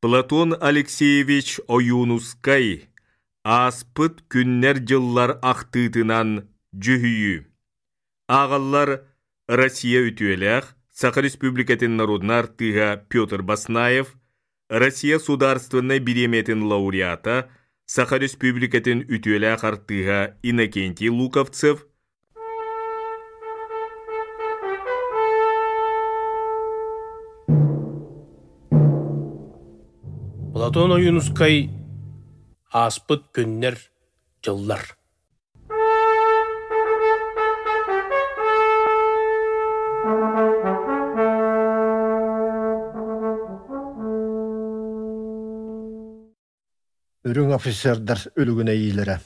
Платон Алексеевич Оюнускай аспыт күннер жыллар ақтытынан жүхүйі. Ағаллар Россия үтуелях, Саха Республикатын народна артыға Петр Баснаев, Россия сударственной береметин лауреата, Саха Республикатын үтуелях артыға Иннокентий Луковцев, Платон Оюнускай аспыт күннер жыллар. Үрің офицердар өлігіне ейлері.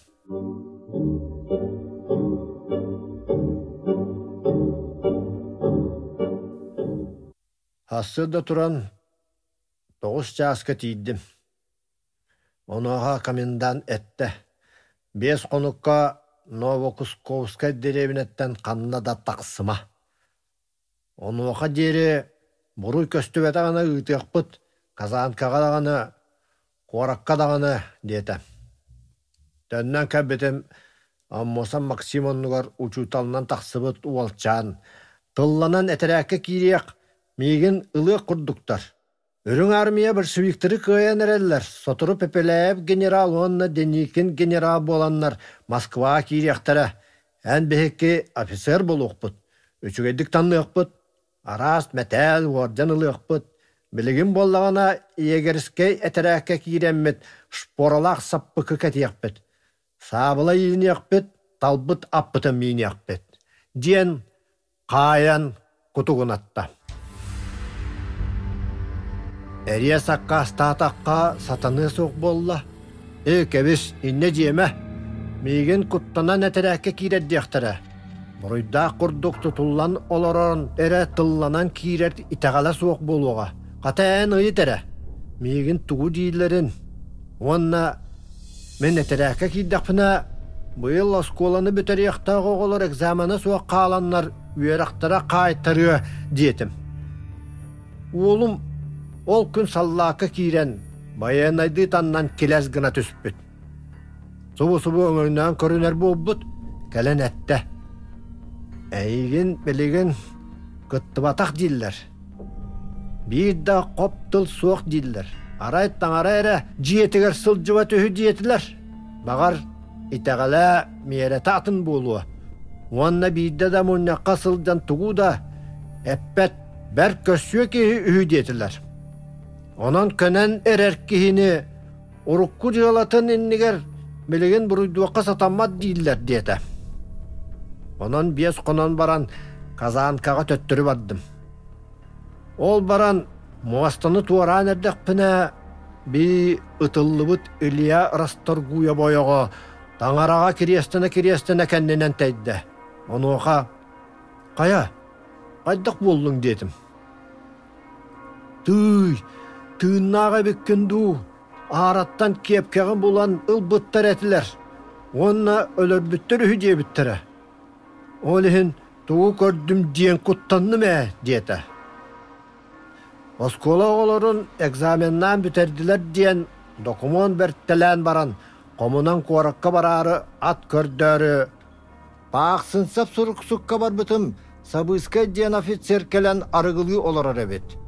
Асырда тұран 9 жасқа тейдім. Оныға комендант әтті. 5 қоныққа Новокусковскай деревінеттен қанына да тақсыма. Оныға дері бұруй көсті бәтағаны ұйтықпыт, Казанкаға дағаны, Қораққа дағаны деті. Төннен кәбетім Аммосан Максимонығар учуталынан тақсыбыт уалчан. Тылланан әтірәкі кейрек меген ұлы құрдықтар. Үрің армия бір сүйіктірі көйен әрелер. Сотыры пепеләйіп генерал онына денекен генерал боланлар Москва кейректері. Ән бәхекке офицер бол оқпыт. Үчігедік танны оқпыт. Араст, мәтәл, орден ұлы оқпыт. Білігін боллағана егеріскей әтірәкке кейренмет. Шпоралақ саппықы кәтияқпет. Сабыла еліне еқпет, талбыт аппытын мейіне еқпет. Ден қаян құтығын атта. Әрия саққа статаққа сатаны соқ болла. Кәбіс инне жеме. Мейген құттанан әтірәкке кейредді еқтірі. Бұрыйда құрдық тұтылан оларан әрі тылланан кейред итағала соқ болуға. Қатайын ұйы тәрі. Мейген тұғы дейлерін. Онна мен әтірәкке кейдіқпіна бұйыл осколаны бүтер еқтағы олар экзамені соқ қаланлар үйерақтара қайтыры детім. Олым ол күн саллақы кейрен, баянайды таннан келәз гына түспіт. Сұбы-сұбы өңірінен көрінер болбыт, кәлін әтті. Әйген білеген күттібатақ дейлер. Бейді қоптыл соқ дейлер. Арайттан арайра жиетігер сылжыва төхі диетілер. Бағар итағала мере татын болуы. Онна бейді да мұннаққа сылжан тұғу да әппәт бәр көсіе кейі үхі диетілер. Онан көнен әрер кейіні ұрыққы жығалатын еннігер білеген бұрыйдуаққа сатамад дейлер деті. Онан 5 қонан баран Казанкаға төттірі бардым. Ол баран Муастаны туаран әрдіқпіне бей ұтылыбыт Илья Расторгуя бойығы таңараға керестіні кәнненен тәйді. Оны оға, қайдық болдың дедім. Түйіннаға беккенду, араттан кепкеғін болан ұлбыттар әтілер. Онына өлір бүттір үйде бүттірі. Олығын туғы көрдім дейін құттанны мә, деді. Оскола оларын экзаменнан бүтерділер дейін документ бәрттілән баран, қомынан қораққа барары ат көрдәрі. Пақсынсап сұрық-сұққа бар бұтым, Сабыскай дейін офицер кәлән арығылы олар әребет.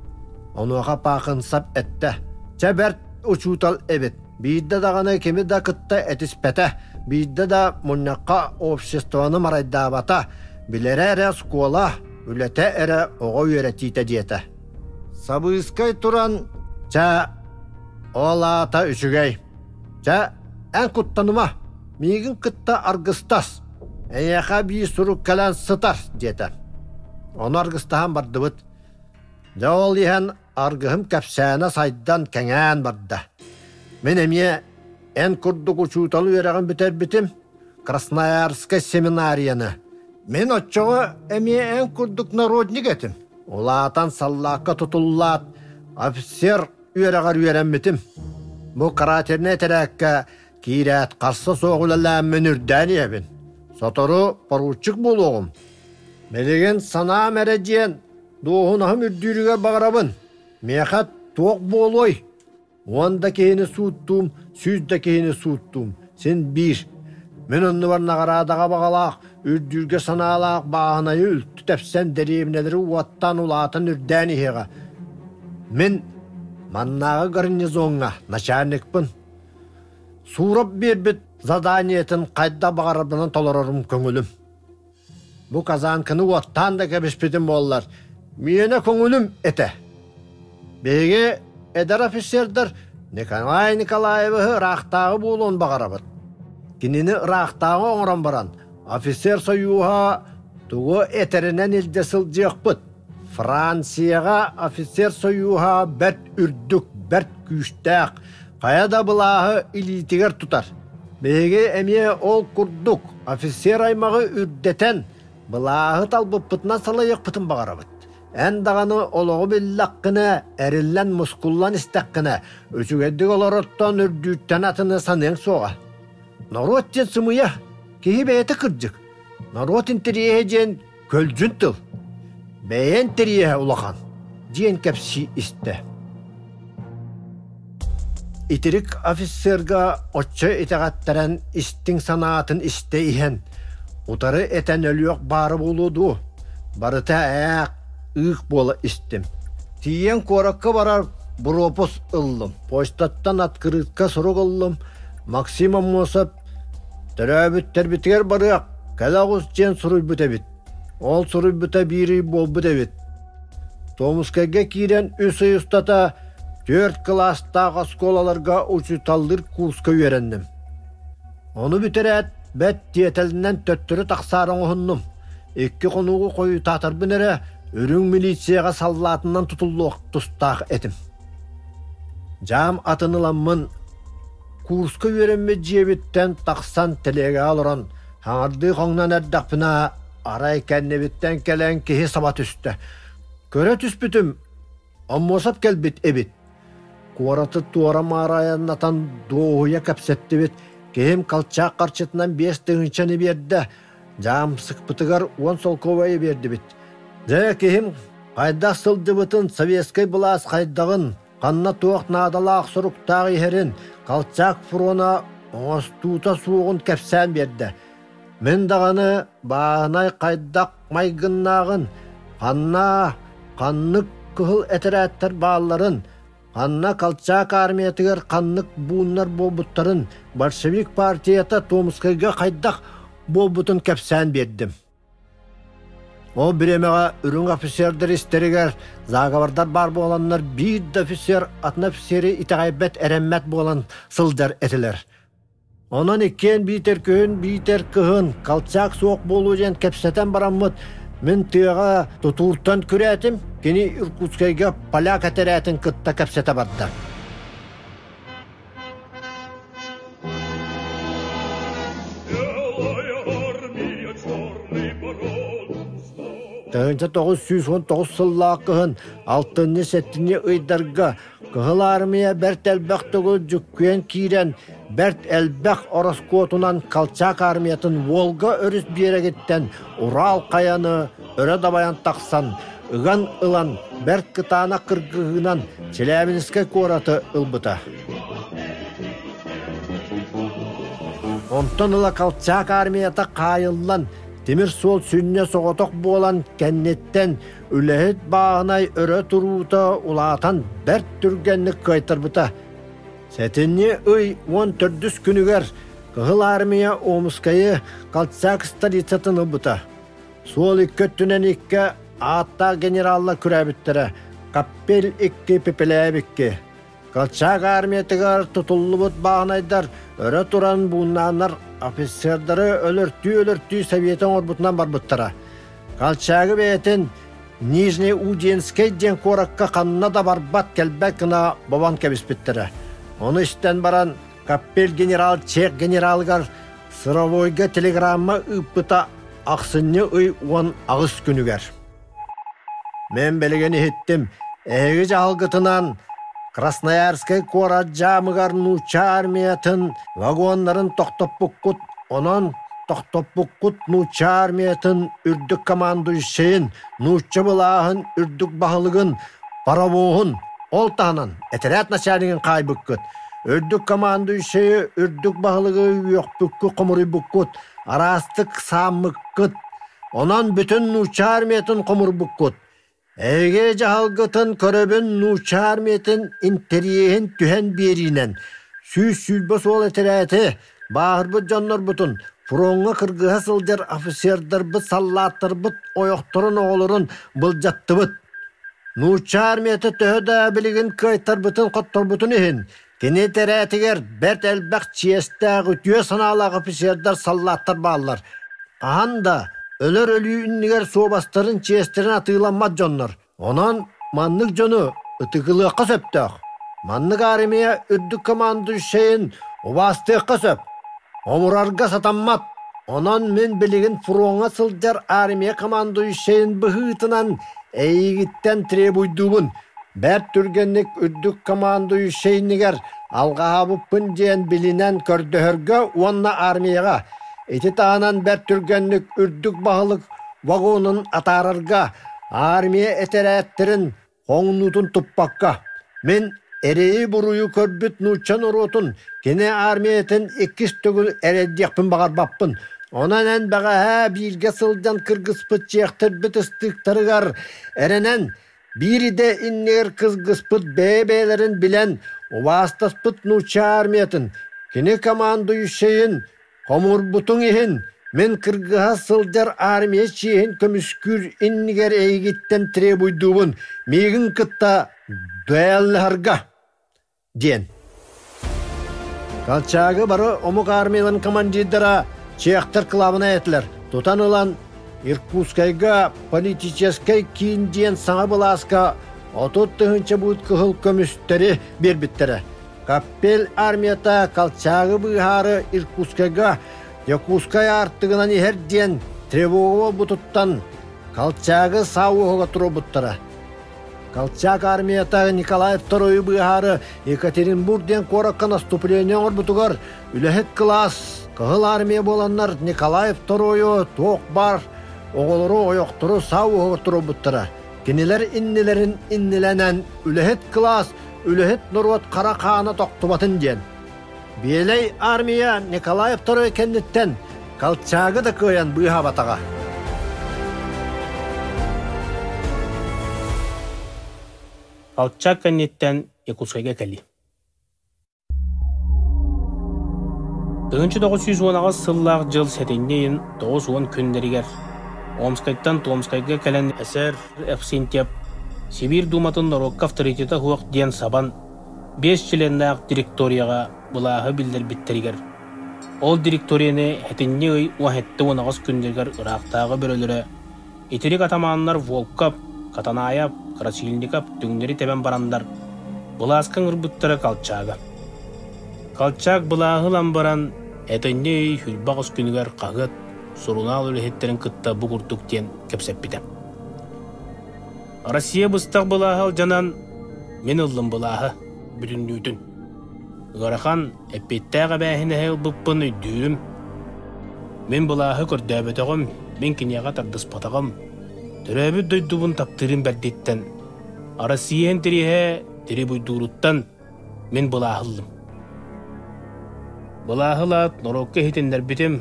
Онуға пақынсап әтті. Чәбәрт ұчутал әбет. Бейді дағаны кемі да күтті әтіспәті. Бейді да мұннаққа обществаны марайда бата. Білері әрі скола, үләті әрі оға үйретейті деті. Сабыскай туран, ол ата үшігей. Ән құттаныма, мейгін күтті арғыстас. Әйеқа бей сұрук кәлән сытар, деті. Оны арғыстаған барды бұд. Ол ехен арғығым кәпсәні сайдан кәңән барды. Мен әме ән күрдік ұчуталы өрәғын бітер бітім Красноярскай семинарияны. Мен отчығы әме ән күрдік народник әтім. Олатан саллаққа тұтыллат, офицер үйерағар үйерәмметім. Бұл қаратеріне тәрәкке кейрәт қарсы соғылалан мүнірдән ебін. Сотыры поручик болуғым. Белеген сана мәрәден доғынағым үрдүйріге бағырабын. Меқат тоқ болой. Onda kehini suuttum, süzde kehini suuttum. Sen bir. Men onu var nagaradaga bagalaq, ürdürge sanalaq bağınayı ültü tepsen deriyemneleri uattan ulatan ürdeni hega. Men mannağı garnizonga начальникпын. Surap bir bit zadaniyetin kayda bağırabından tolararım köngülüm. Bu kazankını uattan da kebişpitim bollar. Miyene köngülüm ete. Bege eder ofisyerdir. Nikolay Nikolayev'ı Irak'tağı bulun bağırabıt. Kinini Irak'tağı oğran baran. Ofisyer soyuha tuğu eterinden ilde sılcıqpıt. Fransiyaya ofisyer soyuha bert ürdük, bert güçtəq. Kayada bılahı ilitiger tutar. Bege emiye ol kurduk. Ofisyer aymağı ürdeten. Bılahı talbıpıtına salayık pıtın bağırabıt. En dağını oluğu billakkına, erillen muskullan istakkına, öçügeddik olarottan ürdüğütten atını sanın soğa. Narotin sımıya, kehi beyete kırcık. Narotin teriyeğecen kölcün tıl. Beyen teriyeğe ulağan, diyen kepsi iste. İtirik ofisserga otça itagattıran istin sanatın iste ihen. Utarı eten ölüyok barı buludu. Barıta ayak, ık bola istim. Tiyen korakka barar bropos ıllım. Poştattan atkırıkka soruk ıllım. Maksimum mosap terabit terbitiger barıyak. Kalağız jen suruy bütebit. Ol suruy büte biri bol bütebit. Tomuskaga kiren üsü ustata 4 klastағы skolalarga uçu taldır kurska öğrendim. Onu bitiret bet diyetelinden töttürü taksarın ohunnum. 2 konuğu koyu tatar binere ürün milisiyaga sallatından tutulluq tustaq etim. Jam atınılanmın kurska öğrenme cebitten taksan telege alıran hangardı qoңnan erdaqpına aray kennebitten kelen kehi sabat üstte. Köre tüspütüm ammosap kelbit ebit. Kuaratı tuara marayan atan doğuya kapsetti bit. Kehim kalçak karşıtından 5 dığınçanı berdi. Jam sıkpıtıgar 10 solkovayı berdi bit. Zaya kehim qayda sıldı bitin Sovetskay bulas qaydağın. Qanna tuaq nadalaq suruqtağ iherin. Kalçak furona ostuta suğun kapsan berdi. Men dağını bağınay qaydaq maygınnağın. Qanlık kıhıl eteretler bağların. Anna kalçak armiyetiger kanlık buğunlar bobutların Bolşevik partiyata Tomskayga qaydaq bobutun kapsan berdim. O biremeğe ürün ofisyerdir isteriger, zagavardar bar bolanlar bir ofisiyer atna ofisiyeri itagaybet erenmet bolan sıldar etiler. Onan ikken biter kıhın kalçak soğuk bolujen kapsatan baramıt. Men tığağa tuturtan küretim, kini Irkutskayga palak ateretin kıtta kapsata barda. Tığınca 919 sıllaq kıhın, 6-7 ıydarga, kıhıl armiya bert elbaqtıgı cükküyen kiren, bert elbaq oroskotunan kalçak armiyatın Volga örüs bir yere gitten, Ural kayanı, öre dabayan taksan, ıgan ılan, bert kıtana kırgığınan, Çelebinskay koratı ılbıta. Ondan ıla kalçak armiyata kayıllan, Demir sol sünne soğutok bolan kennetten ülehit bağınay öre turuuta ulatan bert türgenlik kaytarbıta. Setinni 14 günüger kıhıl armiya Omskayı kalçak stolitsatını bıta. Sol 2 tünen 2 atta generalla kürebittere, kappel 2 pepelebikki. Kalçak armiyatigar tutullu bıt bağınaydar, öre turan bunlanlar ofiserdары ölürtü Soветin orbutundan barbıttara. Kalçağı beytin Nijney Udinskay den korakka kanına da barbat kelbek kına baban kebispittere. Onu işten baran kappel general Çek generalgar Sıravoyga telegramma ıppıta aksınne 10 ağız günüger. Men belegeni hittim. Eğici halgıtınan Krasnoyarskay kora jamıgar nuça armiyatın vagonların toktopukut, onun toktopukut nuça armiyatın ürdük komandoyşeyin, nuça bılağın ürdük bahılıgın, paravoğun, Ол тағынан әтерәт начальнигin қайбыққыт. Үрдік команды үшеyi үрдік бағылығы үйөкпүккі құмыры бұққыт. Арастық самыққыт. Онан бүтін нучар метін құмыр бұққыт. Әге жағалғытын көрөбін нучар метін интериехін түхен берінен. Сүз-сүлбіс ол әтерәті. Бағырбыт жоннор бұтын. Фронға кыргыға сылдар офицердар бұт, саллаттар бұт, ойоқтырын оғылырын бұл жатты бұт. Нучар меті төхі білігін кайтар бұтын қоттар бұтын ехін. Кене тәрәтігер бәрт әлбәқ чиестәғі түйе саналағы офицердар саллаттар бағылар. Ағанда өлір өлі үннігер соғбастарын чиестерін атыйламад жоннор. Онан маннық жону ұтығылыққа сөптіғ. Маннық армия үрдік команды үшейін ұбастыққа сөп. Омурарга сатаммат. Онан мен білігін фронға сылдар армия команды үшейін бұхытынан әйгіттен требуйдуғын. Бәр түргенлік үрдік команды үшейінігер алға абыппын дейін білінен көрдіхіргі онна армияға. Эти тағынан бәр түргенлік үрдік бағылық вагонын атарырға армия әтерәттерін қоңнутын тұппаққа. Мен әрейі бұруы көрбіт нұчан ұротын кене армиятын еккіс түгіл әрәддеқпін бағарбаппын. Онан ән баға бірге сылдан кыргыспыт жияқтыр біт ұстықтарығар әрінен бири де иннер кызгыспыт бәбәлерін білен ұвастаспыт нұча армиятын кене команды үшейін қомыр бұтың ехін мен кыргыға сылдар армия чейін көміскүр иннігер әйгеттен требуйдуын мегін кытта дуэлларға ден. Қалчағы бары омық армиялан командидара чияқтар қылабына әтілер. Тутан олан Иркутскайга политическай кейін ден саңа бұласқа отут тұхынча бұд күхіл көмістері бербіттері. Каппел армията қалчағы бұғары Иркутскайга Якутскай артығынан ехер ден тревоғы бұтыттан қалчағы сауығыға тұру бұттары. Колчак армиятағы Николаев II бұғары Екатеринбургден қораққа наступление орбутугар үләхет класс. Кығыл армия боланнар Николаев II тоқ бар, оғылыры ойоқтыры сауығы тұру бұттыра. Кенелер иннелерін иннеленен үләхет класс, үләхет нұрват қара қағына тоқтубатын ден. Белей армия Николаев II кеннеттен Колчагы да көян бұға батаға. Колчак кеннеттен Якутскайга кәли. 1910 сыллақ жыл сәтендейін 9-10 күндерігер. Омскайттан Томскайга кәлін әсер Эпсентеп, Сибир думатын Норокка авторитеті хуақ ден сабан 5 членнақ директорияға бұлағы білдер біттерігер. Ол директорияны әтенне өй уахетті 19 күндергер Ирақтағы бір өлірі. Итерек атаманлар Волкап, Катанаяп, Красильникап түңнері тебен барандар. Бұласқын ұрбыттары Колчага. Колчак бұлағылан баран әтенне өй хүлбағыз күнігер қағыт, сұрунал өліхеттерін күтті бұғыртуктен кепсеп бітем. Россия бұстақ бұлағыл жанан мен ұлым бұлағы бүтіннүйдің. Ғарахан әппеттәға бәхіне әйіл бұппын үйдүйім. Мен бұлағы көрдәбетіғым, мен кенеға тардыс патағым. Түрәбі дөйдуын таптырын бәрдеттен. Россиян тіріғе тірі бұйдуруттан мен бұлағылым. Бұлағылат Норокка хетендер бітім,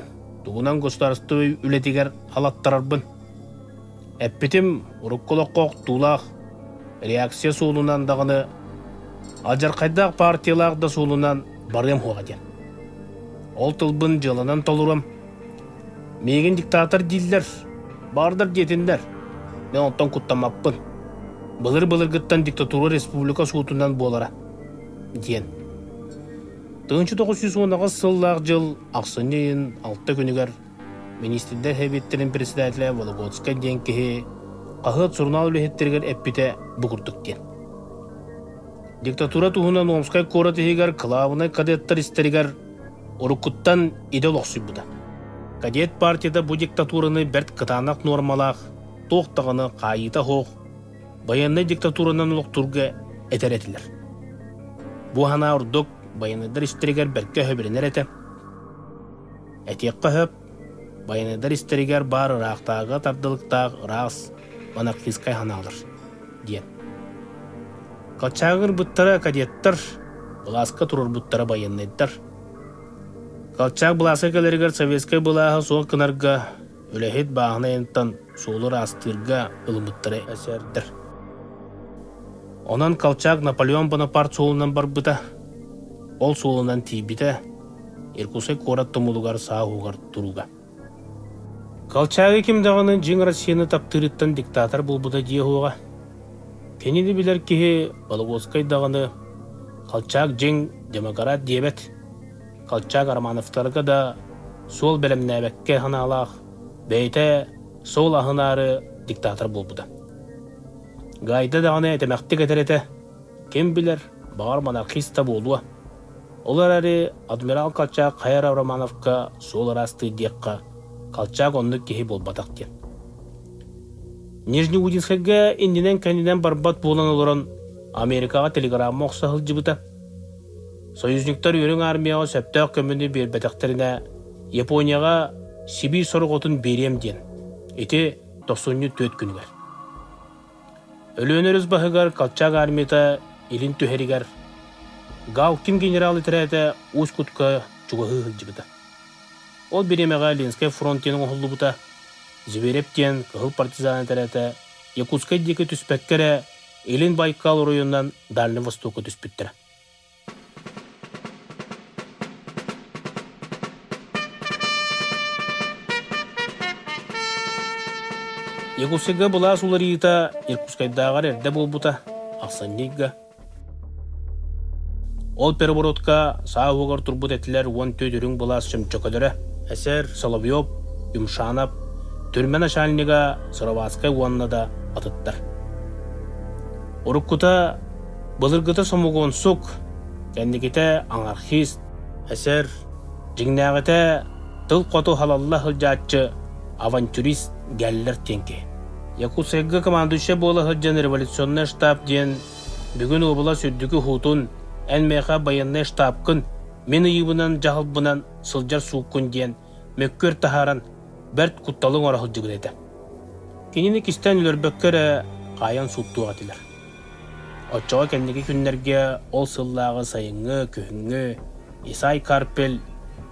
туғынан государствы үлетігер халаттарарбын. Әппетім ұрыққылық тулақ, реакция соғылынан дағыны Аджарқайдақ партиялағда солынан барым хоға ден. Ол тылбын жылынан толырым. Меген диктатор дейділер, бардар детіндер. Мен онтан құттамаппын. Бұлыр гыттан диктатура республика суытынан болара. Ден. 1910 сыллақ жыл ақсынейін 6 күнігер министрдер хәбеттерін председателі Вологодскай ден кеге қағыт сұрнал үліхеттергер әппеті бұғырдық ден. Диктатура туһунан Омскай кора тихигар клавына кадеттар истеригар орукуттан идеологсуй буда. Кадет партияда бу диктатураны бәрт кытанақ нормалақ, тоқтағыны қайыта хоқ, баянны диктатуранан ұлықтурға әтәретілер. Бу хана ордық баяныдар истеригар бәртке хөбірінер әті. Әтеққа хөп, баяныдар истеригар бар рақтағы тардылықтағы рағыз монархискай ханалар, ден. Калчагыр буттара кадеттар, буласка турur буттара баяннайдар. Калчаг буласка келеригер советская булаха соқ кынарга, үлехет бағына ентан солыр астырга ылымыттары әсердір. Онан Калчаг Наполеон Бонапарт солынан бар бұта, ол солынан тейбіті, Иркусай корат томулугар сағуғар тұруға. Калчагы кемдағының жың Россияны таптырыттан диктатор бұл бұта дие хуға. Кенеді білер кеге Балығоскай дағыны Калчаг жың демократ дебет. Калчаг Армановтарға да сол бәлемнәбәкке ханалақ, бәйті сол ахынары диктатор бұл бұта. Гайда дағыны әтемәқті кәтереті, кем білер бағар монархиста болуа. Олар әрі адмирал Калчаг Қайыр Романовқа сол арасты деққа Калчаг онны кехи болбатақ кен. Нижнеудинскайға индинен кәнінен барбат болан олырын Америкаға телеграмма оқсағыл жібіті. Союзниктар өрің армияға сөптәқ көміні бербәтіқтеріне Японияға Сибир сорық отын берем ден. Еті 94 күнігер. Өлөнеріз бағығар Калчаг армията елін түхерігер. Галкин генералы тірәті өз күткі чуғығы ғылжыбыды. Ол беремеға Ленскай фронтенің ұғылы бұта, Зверептен кығыл партизаны тірәті Якутскай декі түспәккері елін Байкал районынан Дальный Востокы түспіттірі. Якутскайға бұла сулар еті Иркутскайдағар әрді бол бұта, Ақсаннегға. Ол переворотка сағуғар турбут әтілер 14 үрің бұлас шымчокадыры, әсер Соловьев, Юмшанов, түрмен ашалынеға Сыраватскай уанна да атыттар. Оруккута бұлыргыта сомуғын сұқ, кәндекеті анархист, әсер жіңнағыта тыл қоту халалла хылжатчы авантюрист гәлілер тенке. Якутскайға командушы болы хылжан революционный штаб ден бүгін обыла сүрдігі хутун әнмеға баянны штабкын мен үйібінен жағылбынан сылжар суықкын ден мөккөр тахаран бәрт құтталың орахыл жүгір еді. Кенені кістен үлірбөккері қайан суттуға тілер. Отчаға кәндегі күннерге ол сыллағы сайыңы, көхіңі, Исай Карпел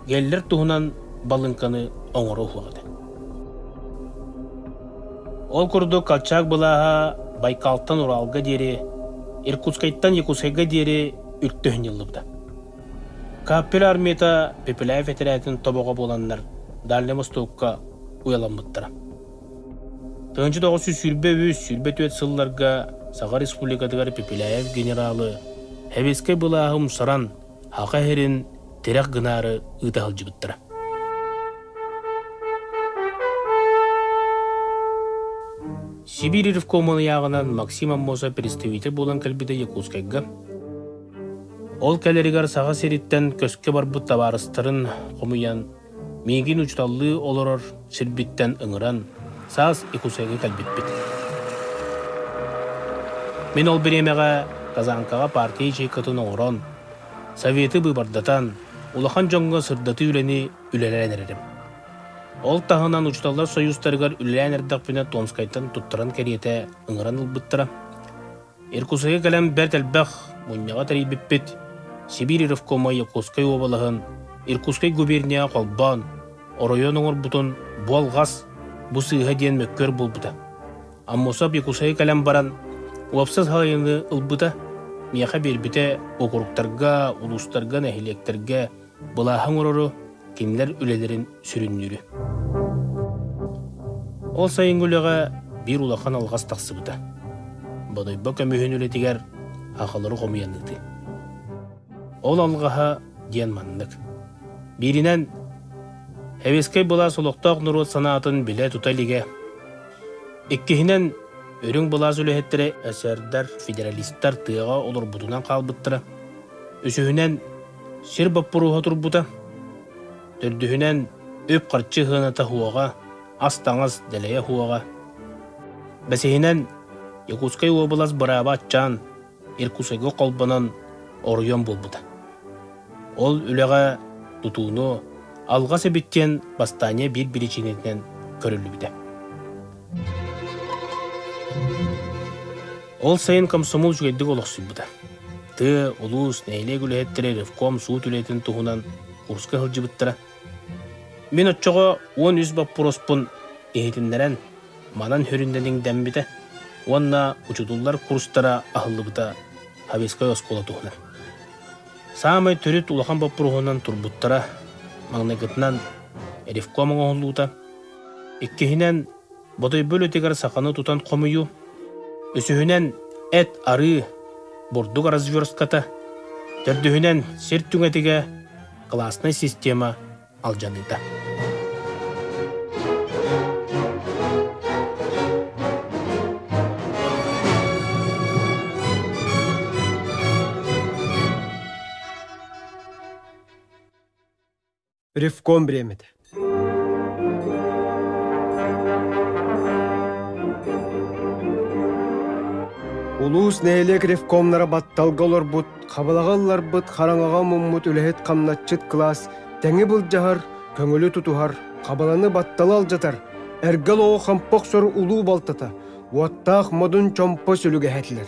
геллер туғынан балынқаны оңыру хуағыды. Ол күрді Калчаг бұлаға Байкалтан Уралға дері, Иркутскайттан Якутскайға дері үлттөһін йыллыбыда. Капел армията Пепелаев әтерәтін тобуға боланлар Дальный Востокқа уяламыттыра. 1900 сылларға Саға республикадығар Пепелаев генералы Хәвескай бұлағым саран хақа херін терек гынары ұйтағыл жібіттіра. Сибирь Ревкоманы яғынан Максим Аммоса представитель болан кәлбеді Якутскайға. Ол кәлерігар саға сериттен көске барбыт табарыстарын қомыян, мейгін ұчталлы олырыр сірбіттен ұңыран, саас Якутскайға кәлбетпет. Мен ол беремеға Казанкаға партия чейкатын оңыран, советі бұйбардатан, улахан жоңға сырдаты үлені үлелеренерерім. Ол тағынан ұчталлар союзтарығар үлелеренердіқпіне Томскайттан тұттыран кәриеті ұңыран ұлбыттыра. Иркутскайға кәлем бәрт әлбәқ мұнняға тәрейбеппет, Сибирь Ревкома Якутскай обалығын, Иркутскай губерния қолбан, оройон оңыр бұтын болғас, бұ сыйға ден мөккөр бұл бұта. Аммосап Якутскай кәлем баран, уапсыз халайыны ұлбыта, мияқа бербіте оқырықтарға, ұлыстарға, нәхилектерге, бұлахан орыры, кенлер үлелерін сүріннүрі. Ол сайын өліға бір улахан алғас тақсы бұта. Бадойба көміхін өлетігер ақылыры қомиянлықты. Ол алғаға ден маннық. Бірінен Хәвескай бұла солықтақ нұрот санаатын біле тұталіге. Еккехінен өрің бұла сөйлехеттері әсердар федералисттар тыға олар бұдынан қалбыттыра. Өсіхінен сер баппыруға тұр бұта. Төрдіхінен өп қарчы ғыната хуаға, астаңыз дәләйе хуаға. Бәсейінен Якутскай обылас бараба атчан, Иркутскайға қолбанан орыйон бол бұта. Ол үліға тұтуыны алға себеттен бастания бір-бірі ченетінен көрілі біді. Ол сайын комсомол жүгеддік олықсый бұда. Ты улус нейле күлеттері ревком суу түлетін туғынан курска хылжы бұттыра. Мен отчоға 10 бап пұроспын ехетіндерен манан хөрінденің дәмбіті. Онна учудуллар курстара ахылы бұта Хавескай оскола туғынан. Самай түріт улахан бап пұрғынан турбуттара маңнагытынан ревкомың оғылуыта. Иккехінен бодай бөл өтегар сақаны тутан қомыю. Өсүхінен әт ары бордуг разверстката. Төрдүхінен сер түңетіге классный система алжаныйда. Ревком бремеді. Улус нәйлек ревкомнара батталғалар бұд, қабалағалар бұд, қараңаға мұммұт үләхет қамнатчыт класс, тәңі бұл жағар, көңілі тұтуғар, қабаланы батталал жатар, әргіл оғы қампақ сор улу балтата, уаттақ модын чомпы сүліге әтілер.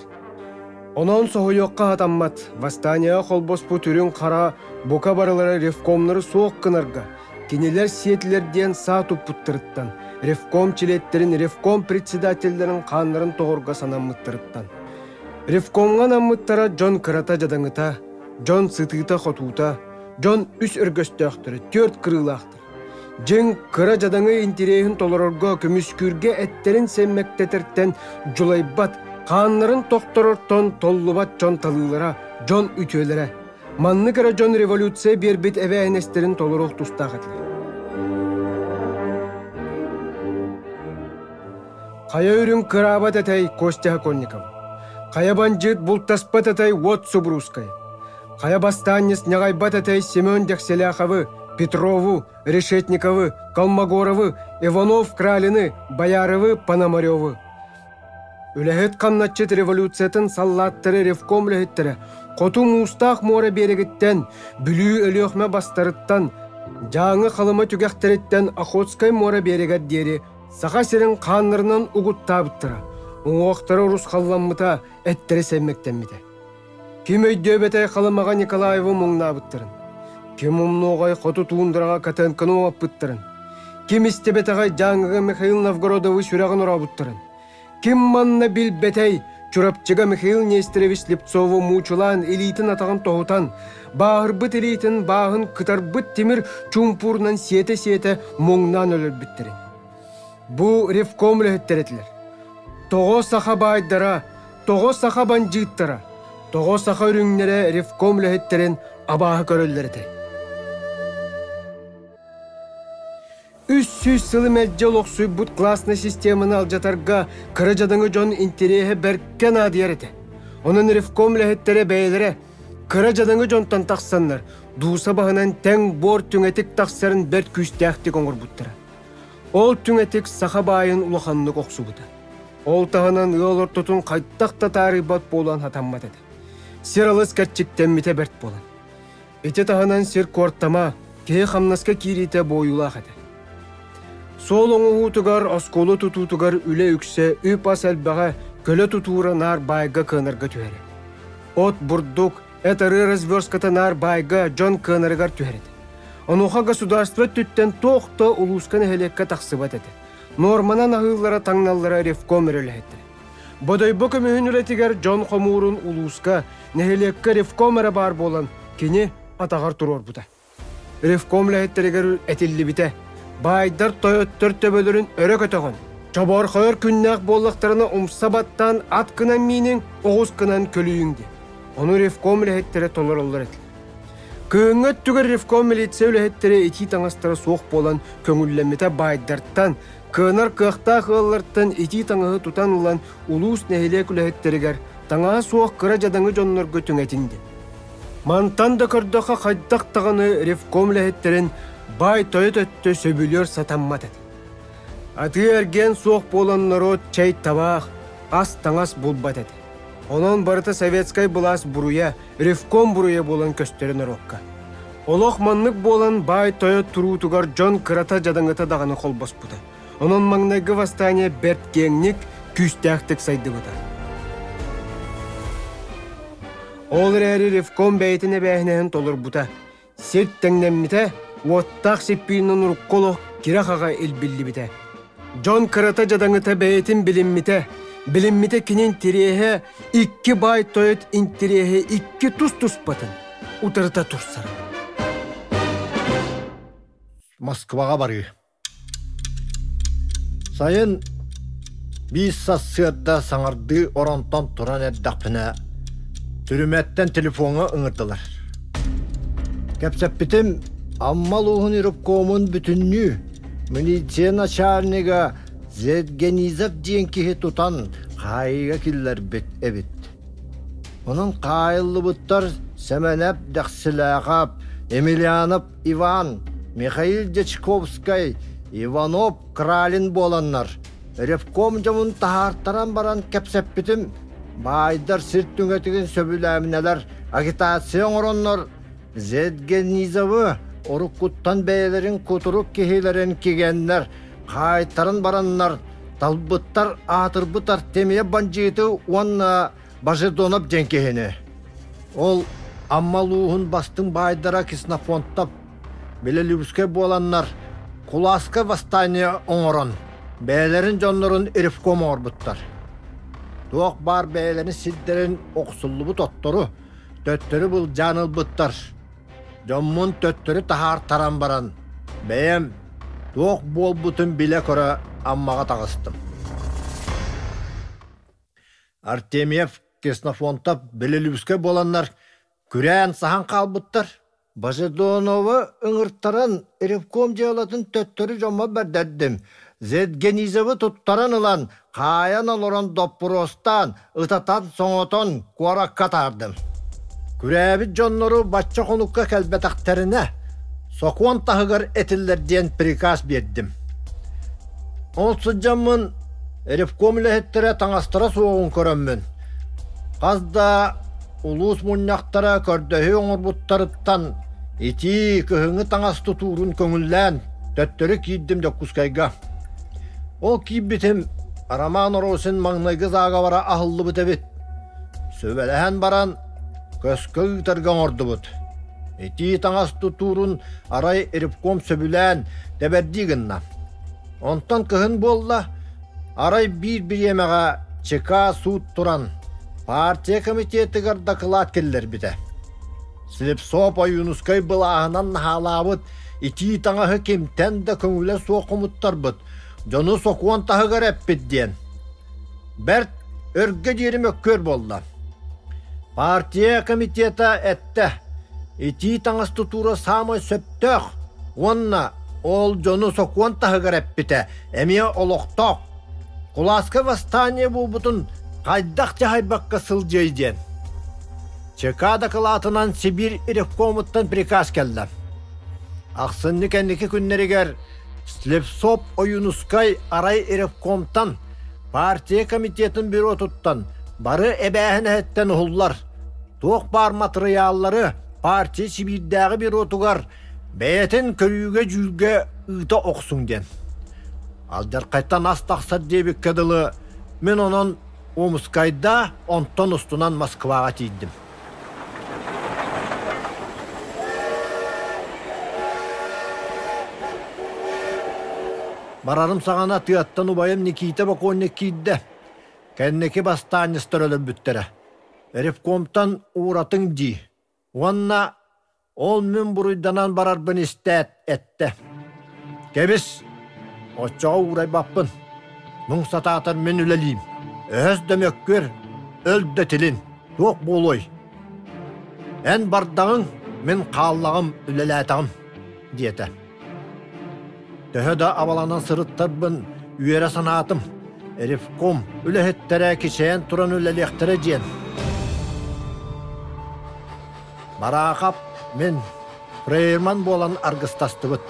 Онан соғыйоққа атаммат, вастания қолбос бұ түрін қара, бұқа барылары ревкомнары соқ қынарға, кенелер сиетлерден сатып бұттырыттан, ревком чилеттерін, ревком председательдерін қанларын тоғырға санамыттырыттан. Ревкомға намыттара Джон кырата жадаңыта, Джон сытыта хотута, Джон үс өргөстөқтірі, төрт кырылақтыр. Жен кыра жадаңы интерейін толырырға көміскүрге әттерін сәммәктетірттен жулайбат, қанларын тоқтырыртон толлубат Джон талылара, Джон үтөлері. Манны кыра Джон революция бербет әве әнестерін толырық тұстағытлы. Қая үрін кырабат әтәй Костя Конников. Қая банжит бұлтаспат әтәй Вот Субрускай. Қая бастанец нягайбат әтәй Семен Дякселяховы, Петрову, Решетниковы, Колмогоровы, Иванов, Кралины, Бояровы, Пономаревы. Үләхет қамнатчыт революциятын саллаттыры ревком үләхеттері, қоту мустақ мора берегіттен, бүлі өліөқме бастарыттан, жаңы қалымы түгәқтереттен Охотскай мора берегет дері, сақа серін қанырынан ұғыт табыттыра. Оңуақтары ұрыс қалламыта әттері сәммектенмеді. Кем өйді бәтәй қалымаға Николаевы мұңна бұттырын. Кем ұмнуғай қоту туындыраға Катенкіні оғап бұттырын. Кем істе бәтәғай жаңығы Михаил Новгородовы сүрағын ұра бұттырын. Кем манна біл бәтәй Чурапчыға Михаил Нестеревич Лепцовы мучылан элитін атағын тоғытан, бағыр бұт элитін бағын қытар бұт темір чумпурнан сеті-сеті мұңнан өлір біттірін. Бұ ревком үліхеттеретілер. Тоғы сақа байдара, тоғы сақа банжиттара, тоғы сақа үріңнері ревком үліхеттерін абағы көрілдерді. 300 сылы мәлжал оқсуй бұд классны системаны алжатарға кырыжадыңы жон интереге бәркен адиярыды. Оның ревком үліхеттері бәйлері кырыжадыңы жонтан тақсанлар, дуыса бағынан тәң бор түңетік тақсарын бәрт күстәқті қоңыр бұттыра. Ол түңетік сақа байын ұлықанлық оқсу бұды. Ол тағынан ұлыр тұтын қайттақта тарибат болан атаммат еді. Сер алыс кәтчіктен мете бәрт болан. Эте тағынан сер корттама, кей қамнаска кирите бойылақ еді. Сол оңы ұтығар, осколы тұтутығар үлі үксе, үп ас әлбаға көлі тұтуыра нар байға көнарға түйері. От бұрдық, әтірі разверската нар байға жон көнарығар түйереді. Онуға государство түттен тоқты улускан әлекке тақсыбат еді. Норманан ағылара таңналара ревком өрілі. Бодайбы көмігін үлетігер Джон Хомурун улуска нәхелекке ревком әрі бар болан кені атағар тұрор бұда. Ревком ләхеттерігер әтілі біте. Байдар тойоттыр төбөлерін өрі көтіғын. Чабар қойыр күннәқ боллақтарына ұмсабаттан ат кынан мейнің оғыз кынан көлүйіңді. Оны ревком ләхеттері толыр олар әтілі. Күйіңет түгір ревком милиция үләхеттері еті таңастары соқ болан көңілләметі байдартан, күйінар қықта қылларттан еті таңығы тұтан ұлан улус нәхелек үләхеттерігер таңа соқ қыра жадаңы жонлар көтің әтінді. Мантан да көрдіға қайдақ тағаны ревком үләхеттерін бай тойыт өтті сөбілер сатаммат әді. Аты әрген соқ болан народ чай табақ, ас таңас бұлбат әді. Онон барыты советскай бұлас бұруя, ревком бұруя болан көстері нарокка. Олық маннық болан бай тойыт тұруутығар Джон кырата жадаңыта дағаны қолбас бұда. Онон маңнайғы вастания бәрт кеңнік күстәқтік сайды бұда. Olur eri Rifkon beytine bähnähen tolur buta. Sert tengnemmite, ottaq seppiinin urkkolo kirakaga ilbilli bite. John Karata jadaŋıta beytin bilinmite kinin tirehe 2 bay toyot intirehe 2 tus batın. Utarıta tursarı. Moskvaga barıyor. Sayın biz sassıda saŋardı oronton turan eddaqpına türümetten telefonu ıŋırdılar. Kepseppitim ammal uğun Rifkomun bütünlüğü militsiya начальнига Zedgenizov diyen kihi tutan kayga killer bit ebit. Onun kayıllı buttar Semenep Dexsilaqap, Emilyanov Ivan, Mikhail Dechkovskay, Ivanov Kralin bolanlar. Rifkom jamun tahartaran baran kepseppitim baydar sirt tüngetigen söbülämineler, agitasyon oronlar Zedgenizov'u orukuttan beylerin kuturuk kihilerin kigenler, kaytarın baranlar, talbıttar atırbıtar temiye bancıydı onna başı donap cenkehini. Ol ammaluğun bastın baydara kisna fonttap, belelübüske bolanlar, kulaska vastaniya oŋoron, beylerin jonların Rifkom orbuttar. Tuğuk bar beylerin sidderin oksullu tottoru, töttörü bul janıl buttar. Jommun töttörü tahar taran baran. Beyem, tuğuk bol butun bile kora ammaga tağыстım. Artemiev Kesnafontap belelübüske bolanlar küren sahan kalbıttar. Bajedonov'u ıngırtaran Rifkom jeolatın töttörü jomma berderdim. Zedgenizov'u tuttaran ılan kayan oloran dopurostan ıtatan soŋoton kuarak katardım. Kürebi jonnoru başça konukka kelbetakterine sokuan tahıgar etiller diyen prikaz berdim. Olsujamın Rifkom lehettere taŋastıra soğun körömmün. Qazda ulus munyaktara kördöhü oŋurbuttarıttan iti kıhıŋı taŋas tuturun köŋüllän töttörü kiýdim dokkuskayga. Ol kiýbitim Araman Orosin maŋnaygız aga bara ahıllı bitebit. Söbelehen baran köskö tergen ordubut. Eti taŋas tuturun aray Rifkom söbülän teberdiginna. Ondan kıhın bolla aray bir yemeğe çıka suut turan partiya komiteti gardakılat keller bite. Silip sopa Yunuskay bılağınan halabıt iti taŋahı kimten de köŋüle soğumuttar bıt. Jonu sokuan tahıgar eppit diyen. Bert örge diyerim ökkör bolla. Partiya komiteta ette. Iti taŋas tutura samay söptök. Onna ol jonu sokuan tahıgar eppite. Emiye oloqtok. Kulaska vastaniye bu butun kaydakça haybakka sılcay diyen. Çekada kılatınan Sibir Rifkomuttan prikaz keldi. Aksınlı kendiki günleri ger Slepsop Oyunuskay aray Rifkomtan partiya komitetin büro tuttan barı ebähine hetten hullar. Tuğuk bar materyalları partiya Sibir'dägi büro tugar beyetin körüge jülge ıta oksun den. Aljar kaytan as taksar diye kadılı men onun Omuskayda onton ustunan Moskvaga tiýdim. Bararım sagana tiyattan ubayım Nikita Bakonnik kiýdi. Kenneki bastanystır ölüm büttere. Rifkomtan uğratın di. Onna ol men buruydanan bararbın istet ette. Kebis, oçağa uğray bappın. Nun satatar men üleliyim. Öz demökkür, öl de tilin, yok boloy. En bardağın men kallağım ülelətağım, diyete. Töhö da avalanan sırıttarbın üyere sanatım. Rifkom ülehettere kişeyen turan ülelektere diyen. Barakap men Freyrman bolan argıstastıbıt.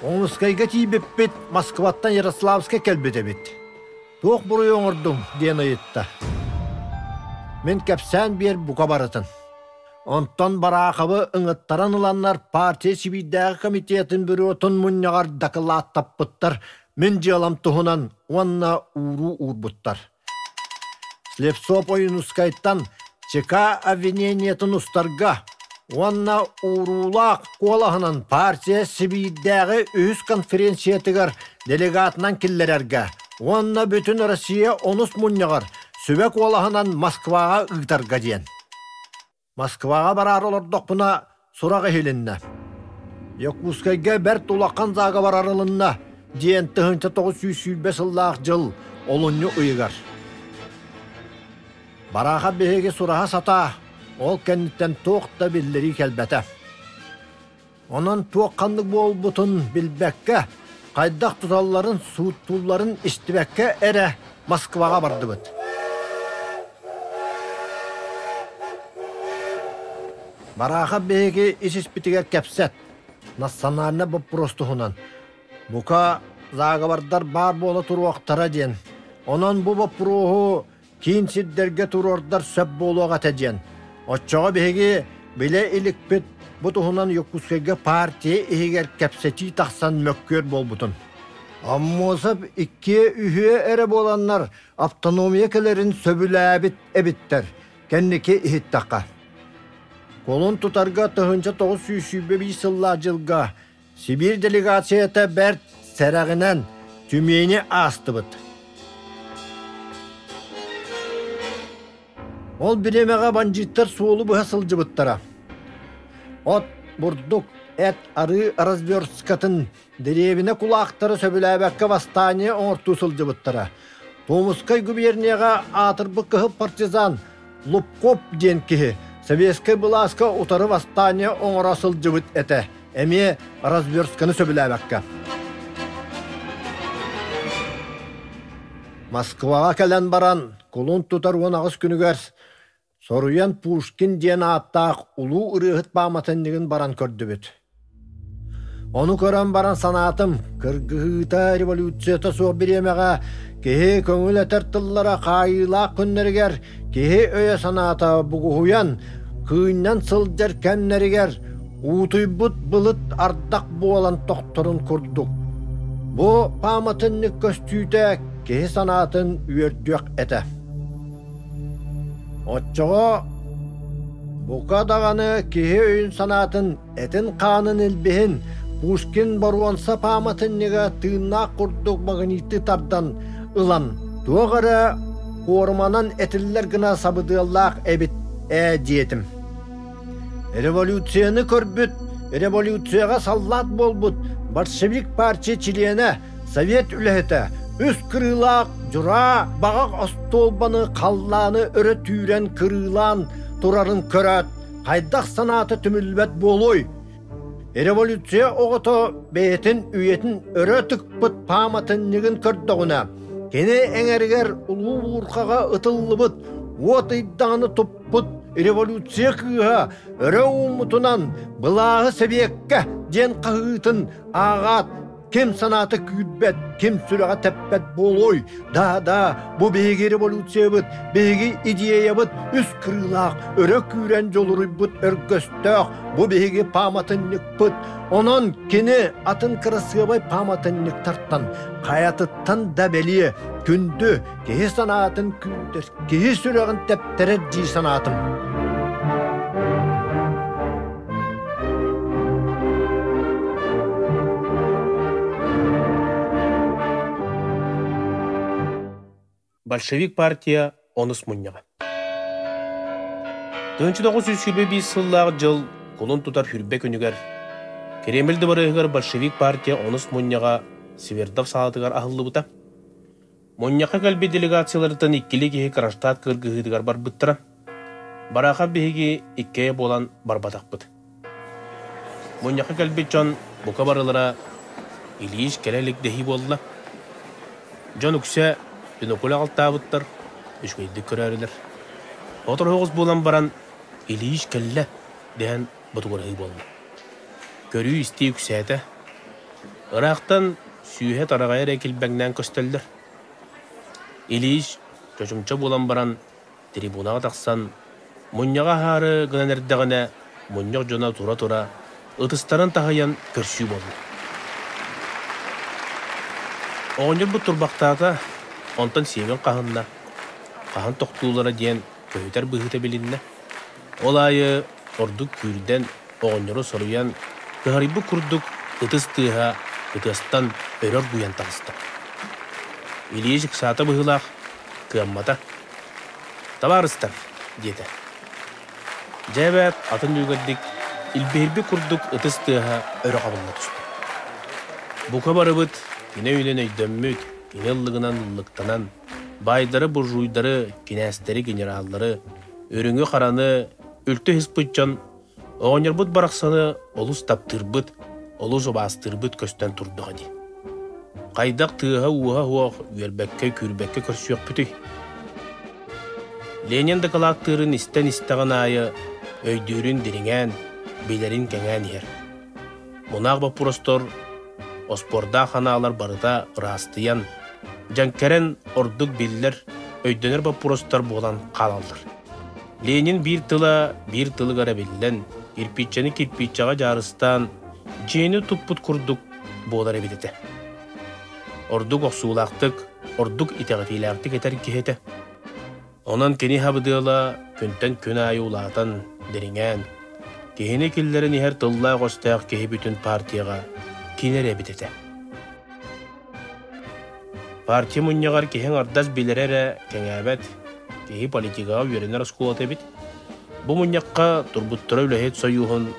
Omuskayga tiýbipbit Moskvattan Yaroslavska kelbetebit. Tuğuk buruy oňurdum diyen ayıtta. Men kepsen bir buka baratın. Ondan barakabı ıngıttaran ulanlar partiya Sibir'dägi komitetin bürotun munyagar dakılat tappıttar Мен жалам туһунан уанна уру урбуттар. Слепцов Оюнускайттан ЧК обвинениятын устарга уанна урулақ колахынан партия Сибирдәғы үз конференциятыгар делегатынан киллерерге. Уанна бүтін Россия онус мұньяғар сөбек олахынан Москваға ұйтарға дейін. Москваға барар олырдық бұна сұрағы хелінна. Якускайға бәр тулаққан заға барарылынна дейін 1905 жыл олынны ұйығар. Бараға беге сұраға сата, ол кәнеттен тоқта білдері кәлбәті. Онан тоққандық бол бұтын білбәкке, қайдақ тұталарын, суыттуларын істібәкке әрі Москваға барды бұд. Бараға беге исіспітігер кәпсәт, нассанарына бұл простығынан. Бұқа зағабардар бар болы тұруақтара ден. Онан бұл бұпырығы кейін сиддерге тұрордар сөп болуға тәден. Отчаға беге біле илікпет бұтығынан Якускайға партия егер кәпсәті тақсан мөккер бол бұтын. Аммосып икке үйе әрі боланлар автономия кәлерін сөбілі әбіттер, кәннеке ихит таққа. Колон тұтарға 1905 жылға Сибир делегацията бәрт сәрәғінен түмейіне асты бұд. Ол біремеға банжиттар суолу бұға сылжы бұттара. От бұрдық әт ары разверскатын деревіне құлақтары сөбіләбәкке вастане оңырту сылжы бұттара. Томускай губернияға атырбы кығы партизан Лупкоп ден кігі Советскай бұласқа ұтары вастане оңыра сылжы бұт әті. Әме разверсканы сөбіләбәкке. Москваға кәлін баран, колон тұтар онағыз күнігерс. Соруян Пушкин ден аттақ ұлу ұрығыт баматындығын баран көрді бүт. Оны көрін баран санатым, кыргыта революцията соқ біремеға, кеге көңіл әтіртіллара қайыла күннергер, кеге өе саната бұғуян, күйіннен сылдер кәннергер, ұтый бұт бұлыт ардақ болан тоқтырын күрдік. Бұ паматынны көстүйті кеге санатын үйердіқ әті. Отчоға бұқа дағаны кеге өйін санатын әтін қанын әлбейін Пушкин баруанса паматынныға тыынна құрдық магниты тардан ылан. Туағары қорманан әтілілер гына сабыдығалақ әбіт диетім. Революцияны көрбіт, революцияға саллат болбыт, большевик партия чилені, совет үләхеті, үз кырылақ, жура, бағақ остолбаны, қалланы, өрі түйрен кырылан, тұрарын көрәт, қайдақ санаты түмілбәт болой. Революция оғыты бәйтін үйетін өрі түкпіт паматыннығын көрдіғына. Кені әңергер ұлу ұрқаға ұтылы бұд, от иддағаны тұппыт, революция кыға өрі ұмытынан бұлағы себекке ден қағытын ағат, кем санаты күйдбәт, кем сүріға тәппәт болой. Да, бұ бейгі революция бұд, бейгі идея бұд, үз кырылақ, өрі күйрен жолыры бұд өргөстіқ, бұ бейгі паматыннық бұд. Онан кені атын кырысығабай паматыннық тарттан, қаятыттан да бәлі, күнді, кеге санатын күндір, кеге сүріғын тәптәрі жи санатым. Большевик партия оныс мұньяға. 1925 сыллағы жыл қолын тұтар хүрбе күнігер. Кремльді барығығар большевик партия оныс мұньяға Севердов салатығар ахылы бұта. Мұньяға кәлбе делегациялардан иккелі кеге краштат кыргығыдығар бар бұттыра. Бараға бейге иккеге болан барбатақ бұд. Мұньяға кәлбе жон бұқа барылара Ильич кәрелік дехи болдыла. Жон үксе Бинокуля алтабыттар, үшкейді көрәрілер. Отыр оғыз болан баран Ильич кәлі дән бұтығырығы болды. Көрі істей үксәті. Ирақтан сүйе тарағайыр әкелбәңнен көстелдір. Ильич жөжімчі болан баран трибунаға тақсан, мұньяға хары гынанердіғіне мұньяқ жона тура-тура ұтыстарын тағайын көрсүй болды. Оңыр бұ тұрбақтата, онтан севен қағынна, қағын тоқтуулара ден көйтер бұғыта білінне. Ол айы ордық күрден оңыры соруян, кығарибы күрдік ұтыс тыға, ұтыстан өрір бұян тағысты. Илейшік саты бұғылақ, кыаммата. Табарыстар, деді. Жәбәт атын үйгердік, илбербі күрдік ұтыс тыға өрі қабылына түсті. Бұқа барыбыт, кіне үйлен өйдөммүт, кіне ұллығынан ұллықтанан, байдары буржуйдары, кинәстері генераллары, өріңі қараны, үлті хиспытчан, оңырбыт барақсаны олыс таптырбыт, олыс обастырбыт көстен тұрдыға де. Қайдақ тыға уға-уақ үйербәкке күрбәкке көрсүйек бүті. Ленин дақалақтырын істен-істіған айы, өйдерін деріңән, белерін кәңән ер. Мұнақ бапыростор, оспорда ханалар барыда ырастыян, жанкәрен ордық белілер, өйденер бапыростар болан қалалыр. Ленин бір тылы ғара белілен, кирпичені кирпичаға жарыстан, жені тұппыт күрдік болар әбедеті. Ордық оқсулақтық, ордық итағатилақтық етер кехеті. Онан кені хабыдыла күнтен күн айы улатан деріңән, кехіне келлерін ехер тылла қостаяқ кехе бүтін партияға кинер әбедеті. Партия мұньяғар кехен ардас білерері кәңәбәт, кехи политикаға үйерінер скулат әбет. Бұ мұньяққа тұрбыттыра үләхет сойуғын,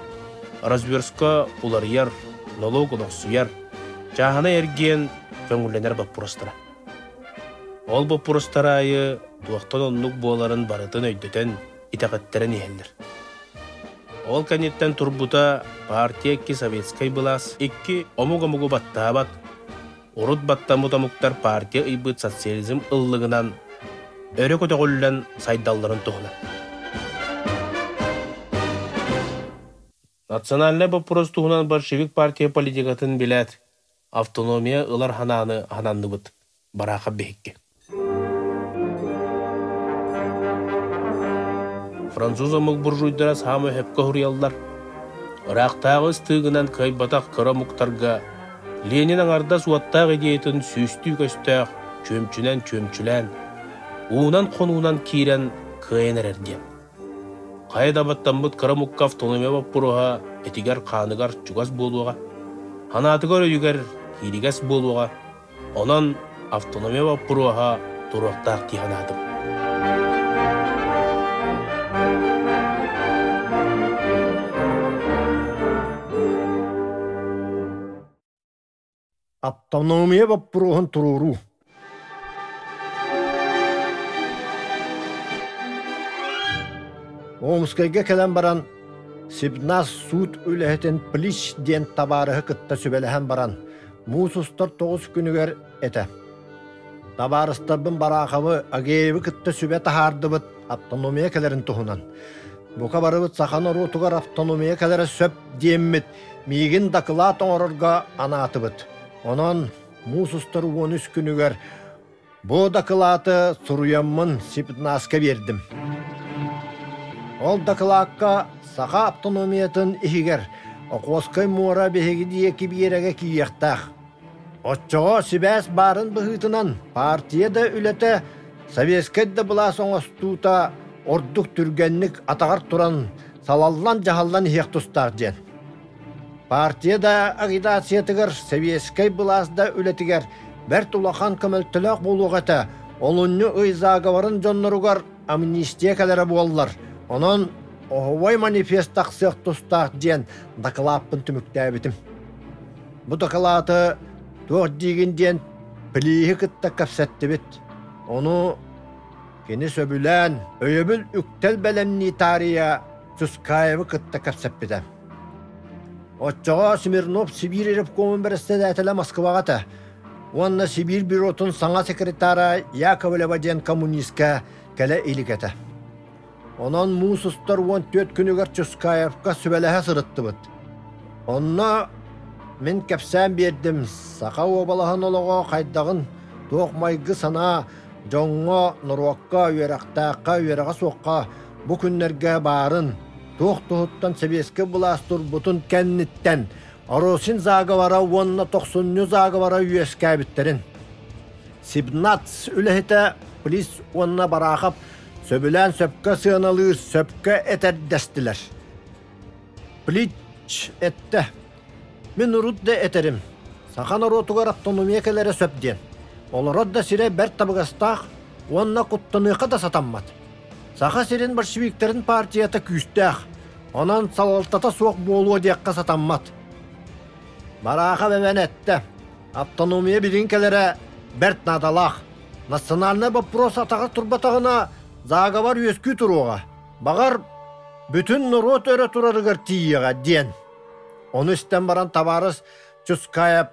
разверска уларияр, налог ұлақсуяр, жағына әрген көңілленер баппұрастыра. Ол баппұрастыра айы туақтан онлық боларын барытын өйдетен итақаттарын ехелдер. Ол кәнеттен турбута партия ки советскай былас, икки омуг-омугу баттабат, урут баттамутамуктар партия ыйбыт социализм ыллыгынан өрі көтөғөллен сайдалларын туғына. Национальный вопрос туғынан большевик партия политикатын билет, автономия ылар хананны быт, барақа бейікке. Француз омук буржуйдара самы хөпкө хурьяллар. Ырақтағы стыгынан кайбатақ кыра мұқтарға Ленин аңарда суаттағы идеятын сүйісті көстәқ чөмчүлән, уынан қонуынан кейрен кыйыныр әрден. Қайда баттан бұд кыра мұққа автономия баппыруға, этигер қанығар чугас болуға, ханатығар өйігер хиригас болуға, онан автономия баппыруға тұрақтақ тиханатым. Автономия баппыруғын тұруру. Омскайга кәлен баран, Сибнас суд үләхетен плиш ден табарығы кытта сөбеләхен баран, мусустар 9 күнігер әті. Табарыстарбын барақавы агейбі кытта сөбе тахардыбыт автономия кәлерін тұхынан. Бұқа барыбыт сақан орутуғар автономия кәлері сөп деммет, мейгін дақылат оңырырға анатыбыт. Онан мусустар 13 күнігер бұ дақылаты сұруяммын Сибнаска бердім. Ол дақылаққа сақа автономиятын ихигер, оқоскай муара бехеги дейеки бейереге киектақ. Отчоға сибәс барын бұғытынан партияда үлеті советскайда бұла соңастута ордық түргенлік атағар тұран салаллан жағаллан ихек тұстақ ден. Партияда агитациятығыр советскай бұласда үлетігер бәр тұлақан көмілтілік болуғаты олынны ұйзағаварын жонларуғар амнистия кәлері болылар. Онын оғывай манифестақ сық тұстақ ден дақылаппын түмікті әбітім. Бұ дақылаты тоқ деген ден пілейі күтті кәпсәтті бет. Оны кені сөбілән өйебіл үктел бәлемні тария Чускаевы күтті кәпсәт бетім. Отчаға Смирнов Сибир ревкомын бірістеді әтілі Москвағаты. Онна Сибир бюротын саңа секретары Яковлева ден коммунистка кәлі илікеті. Онан мусустар 14 күнігер Чускаевқа сөбеліғі сырытты бұд. Онна мен кәпсән бердім. Сақа обалағын олыға қайдағын тоқмайғы сана жоңға, нұруаққа, үйерақтаққа, үйераға соққа бұ күнлерге барын. Тоқ-тоғыттан себеске бұластыр бұтын кәнніттен. Аросин зағывара, онна 90 зағывара үйеске әбіттерін. Сибнац үлэхите полис онна барахап, сөбілән сөпкі сығаналыр сөпкі әтердестілер. Плич әтті. Мен ұрудды әтерім. Сақан ұротуғар автономиякелері сөпден. Оларад да сире бәр табығастақ, онна құттынықа да сатаммат. Сақа сирен большевиктерін партията күстәқ. Онан салалтата соқ болуы деққа сатаммат. Бараға бәмен әтті. Автономия бірінкелері бәрт надалақ. Национальный вопрос атаға турбатағына заговор өскü тұруға. Бағар бүтін народ өрі тұрарығыр тиеға ден. Оны істен баран табарыз Чускаев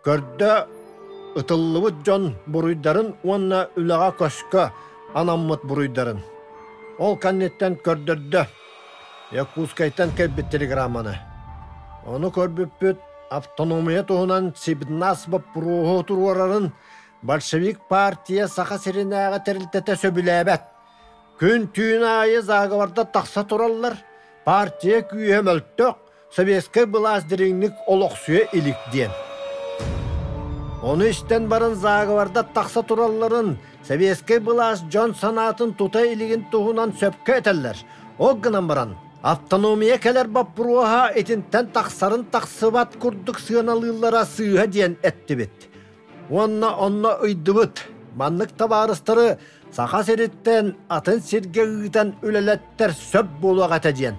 көрді ұтыллыбыт жон бұруйдарын онна үліға көшкі анаммыт бұруйдарын. Ол каннеттен көрдірді. Якускайтан кәлбет телеграмманы. Оны көрбіппіт автономия туғынан Сибнас бұруғы тұруарарын большевик партия сақа сиренәға тәрілтеті сөбіләбәт. Күн түйін айы зағыварда тақса тұралар, партия күйе мөлттөк, Советскай бұлас диреңнік олық сүйе илікден. Оны істен барын зағыварда тақса тұраларын, Советскай бұлас жон санатын тута илігін туғынан сөпкі әтәлер. Оғынан баран, автономия кәлер бап бұруға етінтен тақсарын тақсыбат күрдік сығаналылара сыға ден әтті бет. Онна ұйдыбыт, манлық табарыстары сақа сереттен атын серге ұйтан үлелеттер сөп болуға тәден.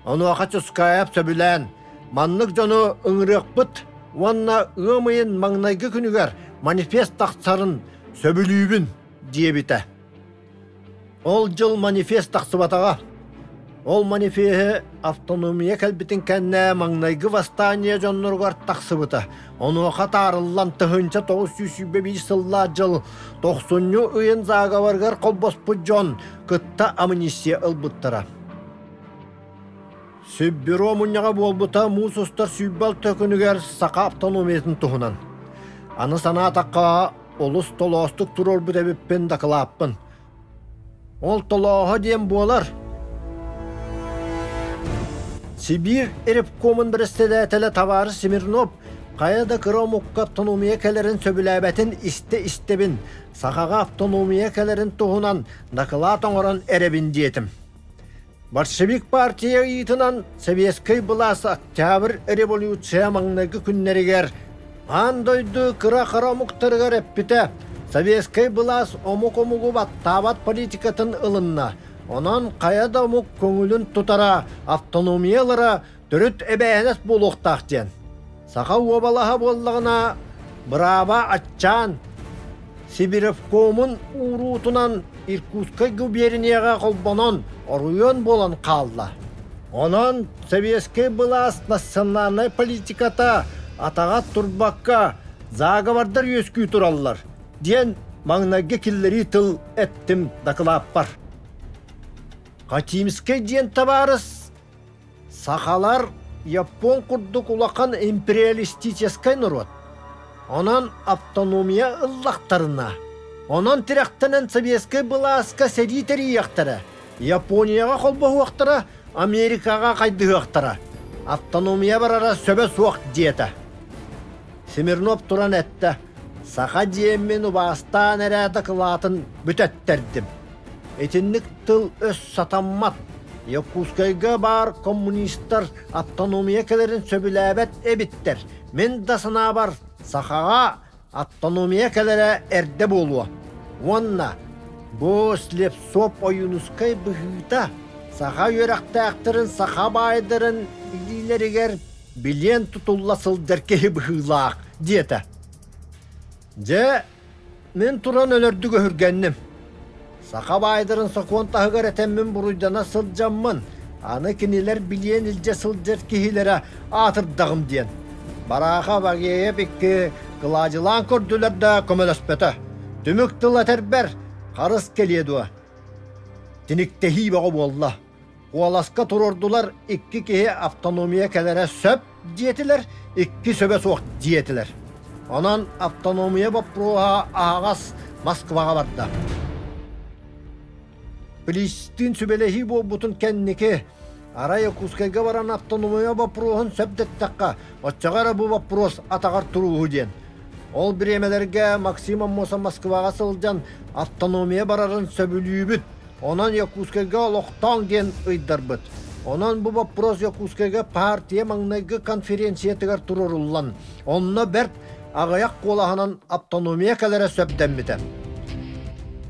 Оны ақа Чускаев сөбілән, манлық жоны ұңырық бұт, онна ұмайын маңнайғы күнігер манифест тақсарын сөбілүйбін дие біті. Ол жыл манифест тақсыбатаға. Ол манифеhe автономия кәлбітін кәнне маңнайғы вастания жоннырғар тақсыбыты. Оны қатарылан тұхынша 905 сылла жыл 90-ны ұйын зағаварғар қолбоспы жон күтті амнистия ұлбыттыра. Сөббюро мұнyaға болбыта мұсыстар сүйбал төкінігер сақа автономиясын тұхынан. Аны сана таққа олыс толостық тұрор бүдәбіппен дақылаппын. Ол толоға дем болар. Сибир Эрепкомын бірістедәтілі тавары Смирнов қаяда қырамуққа автономия кәлерін сөбіләбәтін істебін, сақаға автономия кәлерін тұғынан нақыла тоңырын әребін детім. Большевик партия ұйытынан Советскай бұласы Октябрь революция маңнағы күннерігер. Андойды қыра-қырамуқтырғар әппіті Советскай бұлас омық-омығы баттабат политикатын ылынна. Онан қаяда мұқ көңілін тұтара автономиялары түріт әбәйінес болуқтақ ден. Сақа обалаға болығына Браба Атчан Сибиревкомын урутунан Иркутскай губернияға қолбанан оруен болан қалды. Онан Советскай бұлас национальный политиката атаға турбаққа заговардар өскүй тұралылар. Ден маңнайғы келлері тыл әттім дақылап бар. Қатимскай ден табарыз. Сақалар Япон құрдық улақан империалистическай народ. Онан автономия ыллақтарына. Онан тирақтанын Советскай бұласқа сәритері яқтары. Японияға қолбы уақтары, Америкаға қайды уақтары. Автономия барара сөбе суақ диеті. Смирнов тұран әтті. Сақа диеммен убастан әрәді қылатын бүтәттердім. Этинник тыл өс сатаммат. Якускайга бар коммунистар автономия кәлерін сөбіләбәт әбіттер. Мен дасына бар сақаға автономия кәлері әрді болуы. Онна, бұл Слепцов Оюнускай бұғыта сақа өрәқті әқтірін сақа байдырын илерігер білен тұтулласыл дәркеі бұғылақ деті. Же, мен тұран өлірді көргеннім. Сақа байдырын соқуын тағығар әтәммен бұруйдана сылжаммын. Аны кенелер білен үлже сылжар кейлері атырдағым ден. Бараға бағея бекке қылажылан көрділер да көмелеспеті. Түмік тыл әтәрбәр қарыс келедуа. Тініктехи бағы болла. Уаласқа тұрордулар 2 кеhe автономия кәлері сөп диетілер, 2 сөбе соқ диетілер. Онан автономия бапруға ағас Москваға барды. Палестин сөбелехи болбутын кәннеке ара Якускайга баран автономия бапруғын сөпдеттаққа, отчағара бұл бапруғыз атағар тұруғы ден. Ол биремелерге Максим Аммоса Москваға сылжан автономия барарын сөбүлүүбүт. Онан Якутскага олоқтан ден ыйдарбыт. Онан bu вопрос Якутскага партия маңнайгы конференция тигер туруруллан. Онна берт агаяк колаханан автономия калара сөбдәммитен.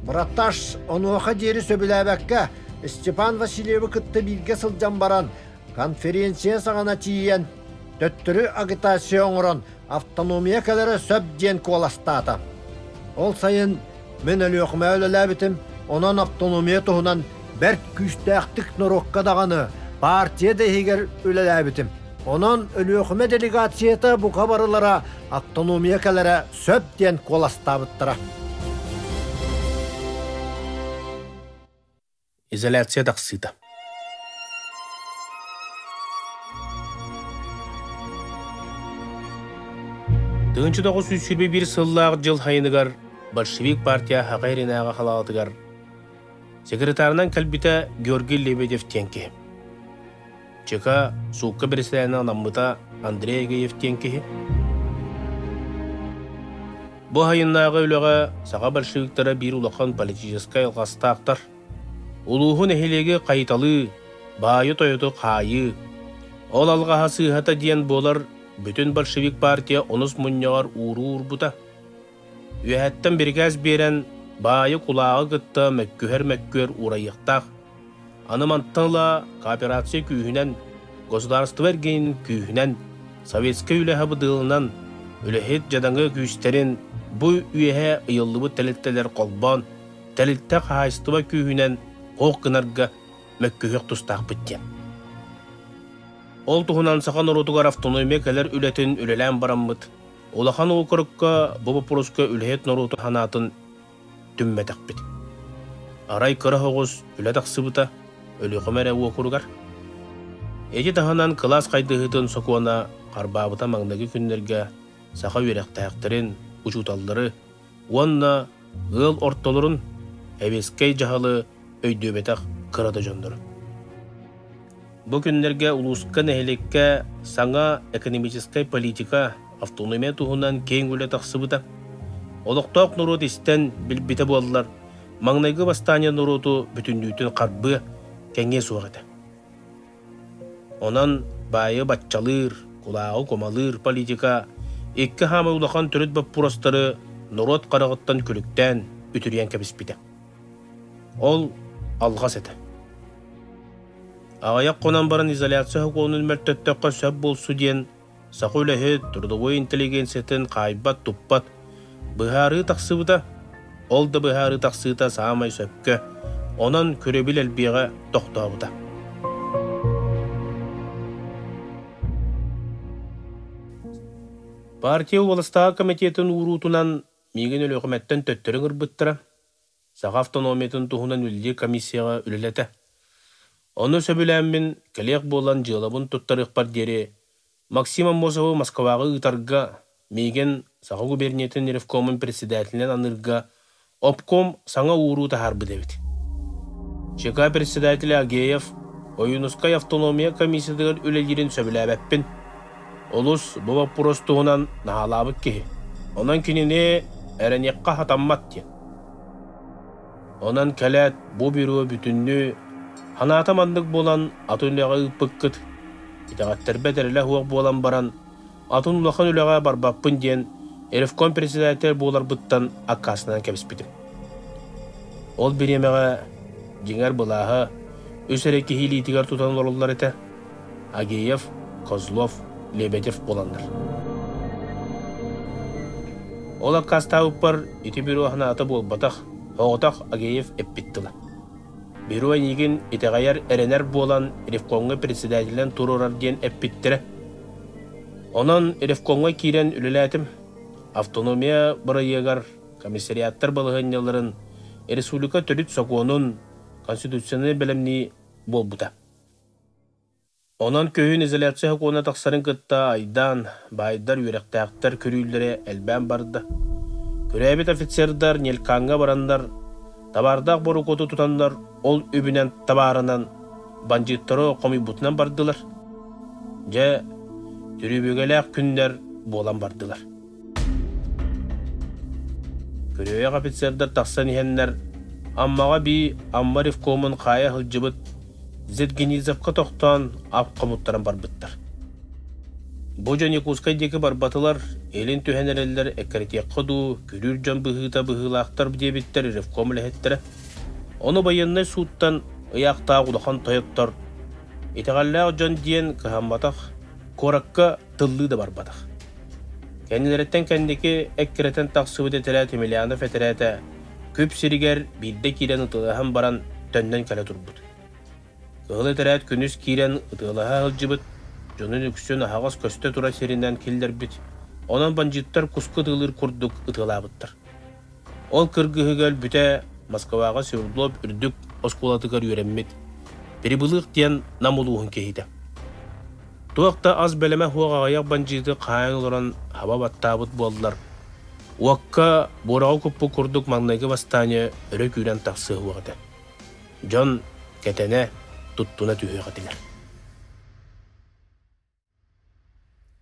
Браташ онуаха дери сөбүләбәккә Степан Васильевы кытты билге сылжан баран конференция сағана тиен төттүрү агитация оңыран автономия калара сөбден коластата. Ол сайын мен өлөкмө өлөләбитим, онан автономия туһунан берт күстәктик норокка даганы партия дегер өлөләбитим. Онан өлөкмө делегацията бу кабарлара автономия калара сөбден коластабыттыра. Изоляция тақсыта. Тыгынчы 921 сыллағы жыл хайыныгар большевик партия хақайринағы халалтыгар. Секретарынан кәлбіті Георгий Лебедев тенке. Чека суққа бірісіләні анамыта Андрей Гаев тенке. Бұ хайыннағы өліға саға большевиктары бір улақан политическай алғастақтар. Улуғын әхелегі қайталы, байы тойыты қайы. Ол алғаға сыйхата дейін болар бүтін большевик партия оныс мұньяғар уру урбута. Үйәттен біргәз берен байы құлағы күтті мәккөхер урайықтақ. Аныманттанла кооперация күйінен, государство әргейін күйінен, советскі үләхі бұдылынан, үләхет жадаңы күйістерін бұй үйәхі ұйылыбы тәліттелер қолбан, тәлітті қайыстыва күйінен оқ кынарға мәккөхек тұстақ біттен. Ол тұғынан сақан ұрутығар автономия кәлер үләтін үлелән бараммыд. Олахан оқырыққа бұбы пұрысқа үләхет нұруту ханатын түмметақ біт. Арай кыры хоғыз үләтақ сыбыта өліғымәрі оқырығар. Эти тағанан класс қайдығытын соқуана қарбабыта маңдағы күндерге сақа үйрәқтәқтірін, ұчуталдары, онна ғыл ортолырын әвескей жағалы өйдөбетақ қырады жондыры. Бұл күндерге улусқа нәхелекке саңа экономическай политика автономия туғынан кейін өлі тақсыбыта. Олықтақ нұрот істен білбіті болдылар. Маңнайғы бастания нұроту бүтіндейтін қарбы кәңе суағыды. Онан байы батчалыр, құлағы комалыр политика екі хамы улақан түріт бап пұрастары нұрот қарағыттан күліктен үтірген кәбіспіді. Ол алғас еті. Ағаяқ қонан барын изоляция құқуының мәрттөттіққа сөп болсу ден сақы өләхі тұрдығой интеллигенциятын қайбат тұппат бұхары тақсыбыда. Ол да бұхары тақсыта саамай сөпкі онан көребіл әлбеға тоқтауыда. Партия Уолыстағы комитетін урутунан меген өлі өкіметтен төттірін ұрбыттыра. Саға автономиятын туғынан үлде комиссияға үлілеті. Оны сөбіләмін кәлек болан жылабын тұттарық бар дері Максим Аммосовы Москваға ұтарға меген саға губерниетін ревкомын председателінен анырға обком саңа урута харбы дебет. ЧК председателі Агеев Оюнускай автономия комиссиядығыр үлелерін сөбіләбәппін. Олус бұл вопрос туғынан нағалабық кеге. Онан кеніне әрінеққа хатаммат ден. Онан кәләт бұл бюро бүтінні ханатамандық болан атынлаға ұппыққыт. Итағаттар бәдірілі хуақ болан баран атын ұлақан үліға барбаппын ден Ревком председатель болар бұттан аққасынан кәбіспедім. Ол беремеға жеңер бұлағы өсірекке хилитігер тұтан орылдар еті Агеев, Козлов, Лебедев боландар. Ол аққаста ұппар еті бюро ханаты бол батақ, оғытақ Агеев әппеттіла. Бюро еген етеғайар әренер болан Ревкомға председателен тұрырар ден әппеттірі. Онан Ревкомға кейрен үліләтім автономия бұрайығар комиссариаттар балығыняларын республика түріт соқуының конституцияны білімні бол бұта. Онан күйін изоляция хақуына тақсарын күтті айдан байдар үйректәқтар көрүйлері әлбән барды. Көрәбет офицердар нелканға барандар, табардақ бору көті тұтандар ол өбінен табарынан банжиттары қомы бұтынан бардылар. Жа түрібөгеләк күндер болан бардылар. Köröğe kapitserder taksan ihenler, ammağa bir amma rifkomun kaya hılcıbıt, Zedgenizevka tohtan ap komuttaran barbıttar. Bojan Yakuzkaydaki barbatılar, elin tühenereller ekaritiyak kodu, külür can bıhıta bıhılaktar diyebitler rifkom lehettere. Onu bayanına suuttan ıyaqtağı udakan toyottar. İteğallağ can diyen kıhambatak, korakka tıllı da barbatak. Kendileretten kendiki ekkereten taksıvıda telati milyanda feterete, küp siriger bilde kiren ıtılağın baran tönden kale turbut. Kıhılı teret künüz kiren ıtılaha hılcıbıt, jonun üksün ağız köste tura serinden killer bit. Onan banjittar kusku tılır kurduk ıtılabıttır. Ol kırgıhı göl büte Moskvaga sürülüp ürdük oskulatıgar yöremmit. Biri bılıq diyen namuluğun kehide. Tuaqta az beleme huağa ayak banjitı kayan olaran hava battabıt bollar. Uakka borağı kuppu kurduk magnayı bastanya örek üren taksı huağda. Jon ketene tuttuna tühü gatiler.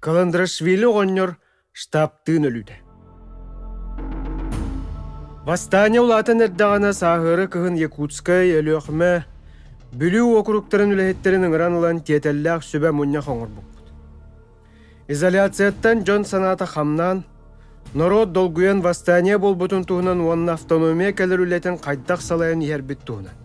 Kalandraшвили оңнор штабтын өлүдө. Восстание улатын эрдағана сағыры кығын Якутскай өліқме бүлі округтарын үліхеттерін ыңыран ұлан тетелләқ сөбә мұння қоңыр бұқпыд. Изоляцияттан жон санаты қамнан, народ долгуян восстание бол бұтын туғынан уанна автономия кәлір үлетін қайдақ салайын ербіт туғынан.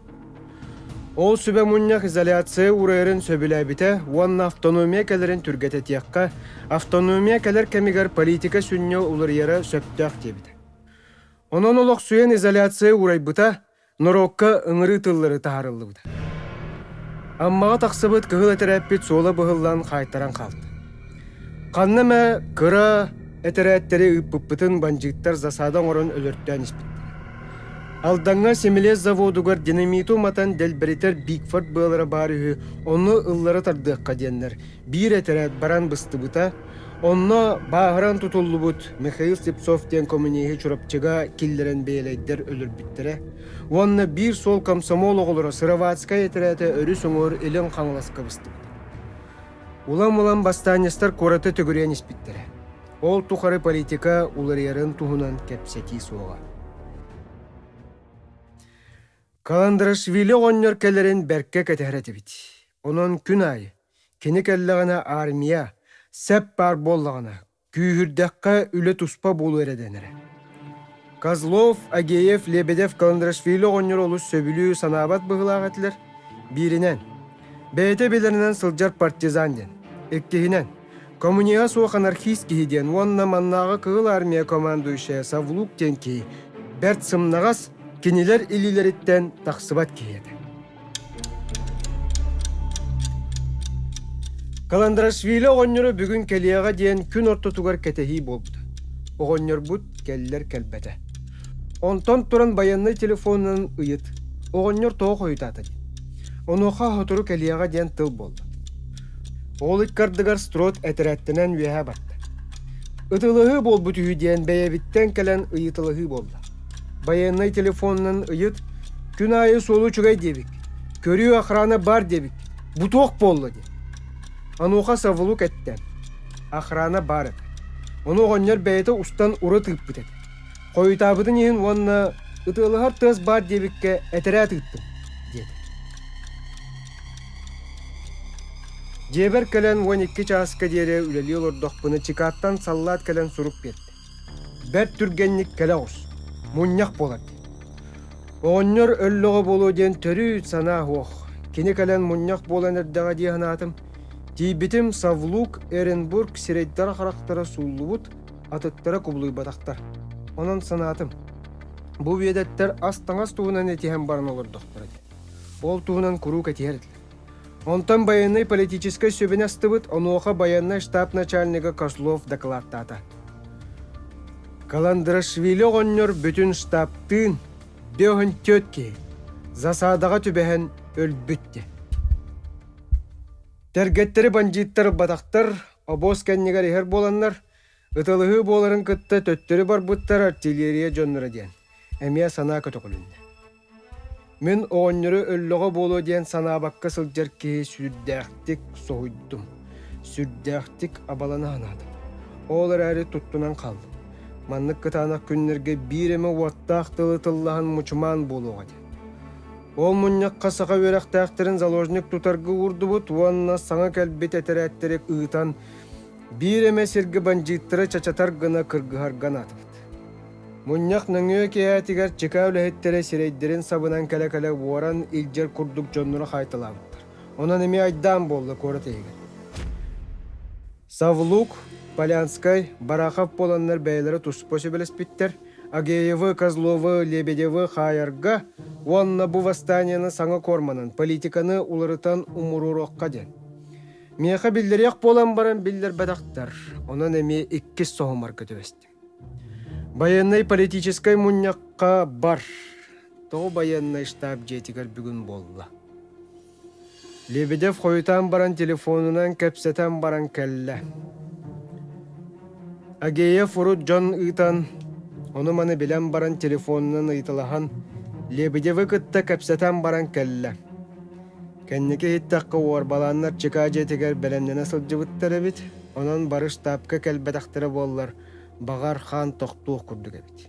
Ол сөбә мұнняқ изоляция урайырын сөбіләбіті уанна автономия кәлірін түргеті тияққа автономия кәлір кәмігер политика сүнне ұлыр ері сөптәқ дебіті. Онон олық сүйен изоляция урай бұта, нұрокка ыңыры тыллары тағарылы бұта. Аммаға тақсыбыт кығыл әтірәппет сола бұғыллан қайтаран қалды. Қанны мә кыра әтірәттері үппіптін банжиттар засадан орын өлірттен іспетті. Алдаңа семелез заводугар динамиту матан дәлбірітер Бигфорд бұғылары барығы, оны ыллары тардыққа денлер. Bir әтірәт баран бұсты бұта, онно бағыран тұтулы бұд Михаил Степцовтен коммунеге чұрапчыға келдерін бейлейдер өлір біттірі. Онны бір сол комсомол оғылыры Сыроватска етірәті өрі соңыр елін қаңыласқа бұсты бұд. Улам-улам бастанестар кораты түгірен іспіттірі. Ол тұқары политика уларыярын тұғынан кәпсеті соға. Kalandraшвили оңнор кәлерін бәркке кәтәрәті біт. Onun күн айы, кені кәлліғана армия, сәп бар боллағана, күйірдәққа үлі тұспа болу әреденері. Козлов, Агеев, Лебедев, Kalandraшвили оңнор олыс сөбілі санабат бұғылақ әтілер. Бірінен, бәйті белерінен сылжар партизан ден. Эккехінен, коммуниға соқ анархист кейден, онна маннаға кығыл армия командуйшы Савлук ден кей, бәрт сымнағас, кенелер илилеріттен тақсыбат кейеді. Kalandraшвили оңныры бүгін кәлияға дейін күн ортотугар кәтәхи болбыды. Оғынныр бұд кәлілер кәлбәті. Онтон тұран баянны телефонын ұйыт. Оғынныр тоғы қойытаты. Онуға хотыру кәлияға дейін тыл болды. Ол иккардығар строт әтірәттінен веға барды. Үтіліғі болбыт үйден бәйәбіттен кәлін ұйытылығы болды. Баянны телефонын ұйыт, күн айы солу чүгай дебік. Көрі охрана бар дебік. Бұтоқ болды де. Ануға савылук әттен. Охрана бар еді. Оны оғыннер бәйті ұстан ұры тыып бітеді. Қойытабыдың ең онына ұтылығар тыз бар дебікке әтірәт ұттым, деді. Жебер кәлін 12 часқа дере үлелі олырдоқпыны чикаттан саллат кәлін сұруп берді. Бәр түргенник кәлі ғыз, мұнняқ болады. Оғыннер өлліғі болу ден түрі сана оқ. Кені кәлін мұнняқ болан әрдіға дейін атым. Тейбетім Савлук, Эренбург, Сирейттар қарақтары суллуыт, атыттары құбылуй батақтар. Онын санатым. Бұл ведеттер астаңас туғынан етеген барын олырдықтыр. Ол туғынан күру кәтерділер. Онтан баянный политическай сөбен астыбыт, онуға баянный штаб начальника Козлов докладтата. Kalandraшвили оңнор бүтін штабтын бөғін төтке, засадаға түбәхін өлбүтті. Тәргеттері банжиттар батақтар, обоз кәннегер ехер боланлар, ұтылығы боларын күтті төттері бар бұттар артиллерия жонныры ден. Әмия сана көті құлынды. Мен оғынныры өлліға болу ден сана баққа сылжар кей сүрдәқтік соғыддым. Сүрдәқтік абалана анадым. Олар әрі тұттынан қалды. маннык кытанак күннерге биреме уаттаах тылытыллахан мучман болуға де. Ол мұнняк қасаға өрәқтәқтерін заложник тутаргы урдубут, уанна саңа кәлбет әтерәттерек ұйтан биреме сергі банжиттыры чачатар гына кыргыхарган атыбыт. Мұнняк нөңе кеятигер чека үләхеттере сирейдерін сабынан кәлі-кәлі уаран илжер күрдік жоннура қайтылабыттыр. Онан эми айдан болды көрі тейген. Савлук, Полянскай, Барахов боланнар бәйлері туспосы біліспіттер, Агеевы, Козловы, Лебедевы, Хайарга, онна бу восстанияны саңа корманын, политиканы улырытан умуруроққа ден. Меха білдерек болан баран білдер бәдақтар, онан әме 2 соғымар көтөбесті. Баяннай политическай мұнняққа бар, тоғы баяннай штаб жетігер бүгін болла. Лебедев қойытан баран телефонынан кәпсетан баран кәлі. Агеев ұрут Джон ұйтан, оны маны білен баран телефонынан ұйтылахан, Лебедеві күтті кәпсетан баран кәлі. Кәннеке хиттаққа уарбаланнар чека жетігер бәлемнен асыл жыбыттары бит, онан барыш тапқа кәлбәдақтары боллар, бағар хан тоқтуық күрдігі бит.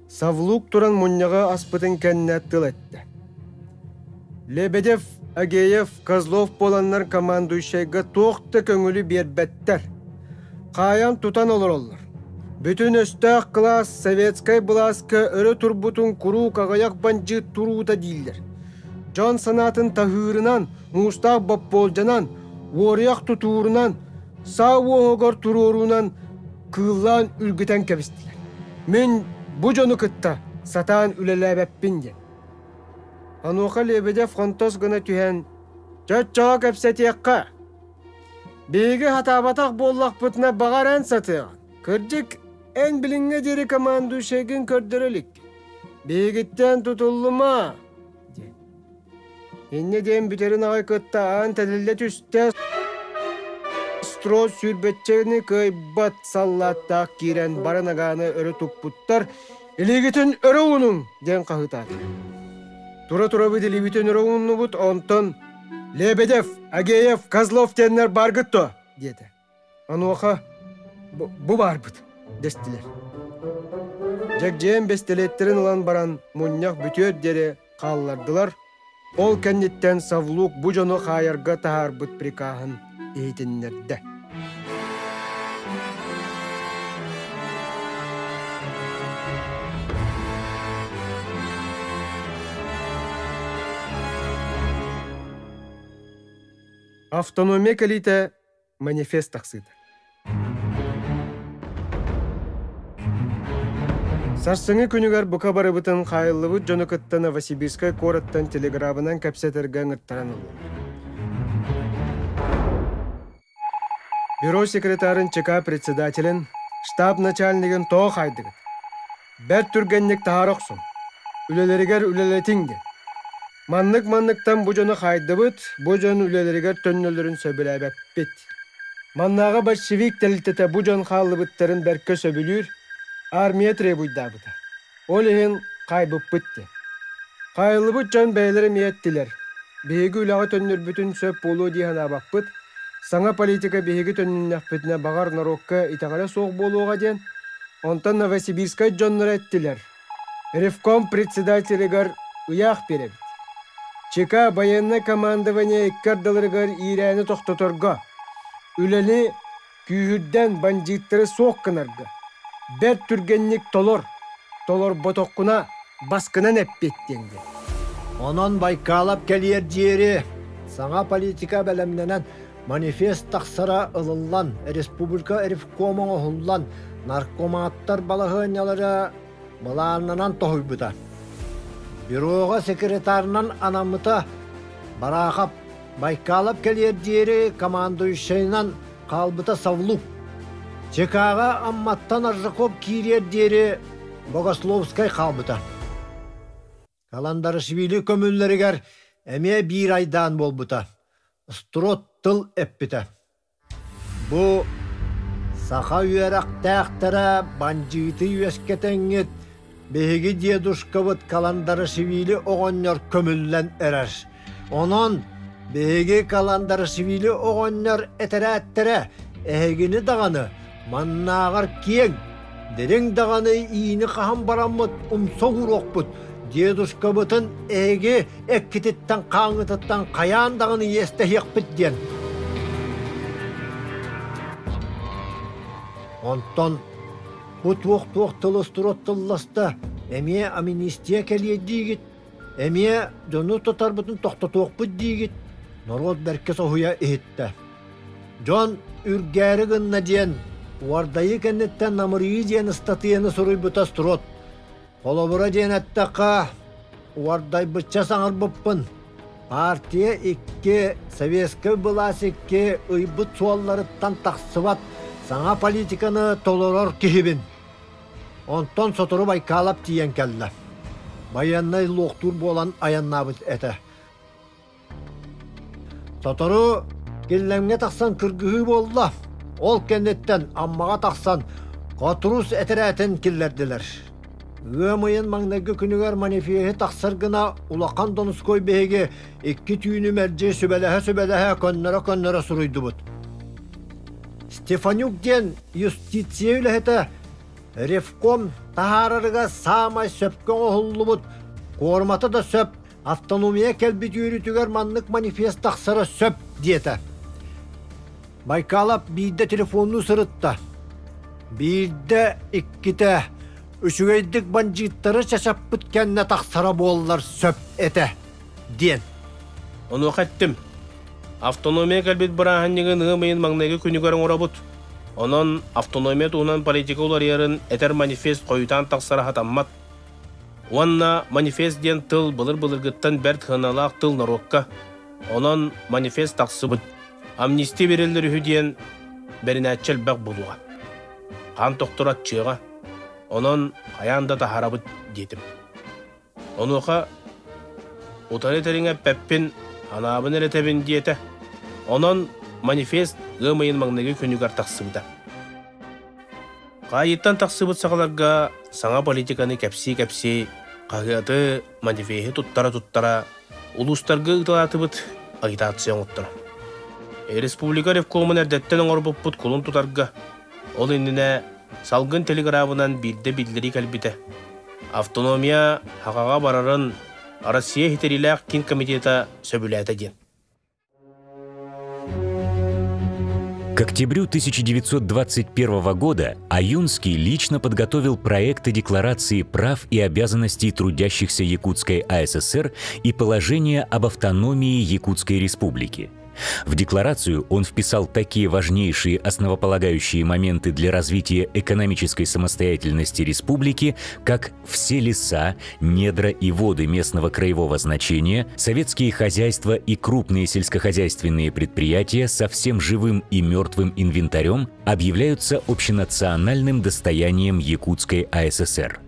Савлук туран мұнняға аспытын кәнне тыл әтті. Лебедев, Агеев, Козлов боланнар командующайға тоқты көңілі бербәттер. Қаян тутан олар. Бүтін өстәқ класс советскай бұласка өрі турбутун куру қағаяқ банжы турута дейілдер. Жан санатын тахырынан, мустақ бапполжанан, орияқ тутуырынан, сау оғығыр турурунан кыллан үлгітен кәбістілер. Мен бұ жоны күтті сатан үлеләбәппін ден. Ануқа Лебедев фронтос гына түйен, «Чат-чаға кәпсәтеққа! Бейгі хатабатақ боллақ бұтына бағар ән сатыған. Кірдік ән біліңе дері команду шегін көрдірілік. Бейгіттен тұтылы ма?» Енне ден бүтерін ағай күтті ан тәлілі түсті стро сүрбетчені көйбат саллаттақ керен барынағаны өрі тұппұттар елегетін өрі ұның ден қағытады. Тура-тура бұд елегетін өрі ұны бұд онтын Лебедев, Агеев, Козлов теннер баргытто, деді. Ануаха, бұ бар бұд, дестілер. Жак жем бестелеттерін ұлан баран мұнняқ бүтер дере қалылардылар. Ол кәннеттен Савлук бұ жоны қайырға тағар бұд прикағын ейтіннерді. Автономия кәлейті манифест тақсыды. Сарсыңы күнігер бұқа бары бұтын қайылығы жоны күтті Новосибирскай кораттан телеграфынан кәпсетірген ұттаран ұлы. Бюро секретарын ЧК председателін, штаб начальнигін тоғы қайдығыд. Бәр түргеннік тағарықсын. Үлелерігер үлелетіңді. Маннык-манныктан бұ жоны қайды бұд, бұ жоны үлелерігер төннөлерін сөбіләбәп бет. Маннаға большевик тәлітеті бұ жон қалы бұттарын бәркі сөбілір, армия требуйда бұда. Ол ең қайбып бұтты. Қайлы бұд жон бәйлері мейеттілер. Бейгі үлаға төннер бүтін сөп болу дейін абақ бұд, саңа политика бейгі төннің әқпетіне бағар нарокқа итағара соқ болуға ден, онтан Новосибирскай жонлар әттілер. Ревком председателігер ұяқ беребіт. ЧК военный командование иккардалыргар ирәні тоқтаторга, үләні күйірден бандиттары соққынарга, бәр түргенник толор ботоққына басқынан әппеттенді. Онон байкалап кәлер жері, саңа политика бәлемненен манифест тақсыра ылылан, республика ревкомың оғылан, наркоматтар балағынялары баланынан тоғыйбыда. Бюроға секретарынан анамыта Барахап байкалап кәлер жері командующайынан қалбыта Савлук. ЧКға амматтан Аржықоп кирер жері Богословскай қалбыта. Каландарышвили көміллерігер әме бір айдан болбыта. Строт тыл әппіті. Бұ сақа үйерақ тәқтірі банжиты үйескетеңет беги дедушкавыт Каландарышвили оғоннер көміллен әрәр. Онон беги Каландарышвили оғоннер әтәрі әттірі әгіні дағаны маннағар кең Derin dağını iğni kahan baramıt, umsoğur okput. Diyeduşka bıtın ege ekkititten kanıtıttan kayan dağını yeste yakpıt diyen. Ondan bu tuğuk tılısturut tıllısta emiye amnistiya keliye digit. Emiye dönü tutar bıtın toxtatuğuk bıt digit. Norot berke sohuya ihitte. John ürgeri gınna diyen vardayı kennetten namırıyı diyen ıstatıyanı soruy bıtas turot. Kolobura diyen ettaka varday bıtça sanır bıppın. Partiye iki, Sovetski bılas iki, ıybıt suallarıttan taksıvat sana politikanı toloror kihibin. Ondan sotoru baykalap diyen kelle. Bayanay loğtur bolan ayannabıt ete. Sotoru killemge taksan kırgıhı bolla. Ol kennetten ammağa taksan koturus etereten killerdiler. Ömeyin magnagı künüger manifiyehi taksargına ulakan donus koy behege iki tüyünü merci sübelehe könnere suruydu bud. Stefanuk diyen justitiye ülehete Revkom tahararıga sağmay söpkön oğullu bud. Kormata da söp, autonomiya kelbit yürütüger manlık manifest taksara söp diyete. Baykalap bir de telefonunu sırıtta. Bir de ikkite üçügeydik bancıtları çaşapıt kendine taksara boğullar söp ete diyen. Onu okettim. Автономия кәлбет бұрағаннығы нығымайын маңнайғы күнігерін орабыт. Onun автономия туынан политика олар ярын әтер манифест қойытан тақсара хатаммат. Уанна манифест ден тыл былыр-былыргыттан бәрт хыналақ тыл нарокка. Onun манифест тақсыбыт. Амнисти берелдер үхі ден бәрін әтчел бәқ болуға. Қан тоқтырат чыға. Onun қаянда тахарабыт детім. Онуға утары тәріңе пәппін анабын әретебін диеті. Onun манифест ғымайын маңнығы күнігер тақсыбыда. Қайыттан тақсыбыт сағаларға саңа политиканы кәпси, қағыды манифеhi туттара, улустарға ұтылатыбыт агитация оңыттыра. Республика Ревкомын әрдеттен оңыр бұппыт құлын тұтарға. Ол ендіне салғын телеграфынан бірді білдері кәлбіті. Автономия хақаға барарын Россия хитериләқ кен комитета сөбіләті ден. К октябрю 1921 года Аюнский лично подготовил проекты Декларации прав и обязанностей трудящихся Якутской АССР и положения об автономии Якутской Республики. В декларацию он вписал такие важнейшие основополагающие моменты для развития экономической самостоятельности республики, как все леса, недра и воды местного краевого значения, советские хозяйства и крупные сельскохозяйственные предприятия со всем живым и мертвым инвентарем объявляются общенациональным достоянием Якутской АССР.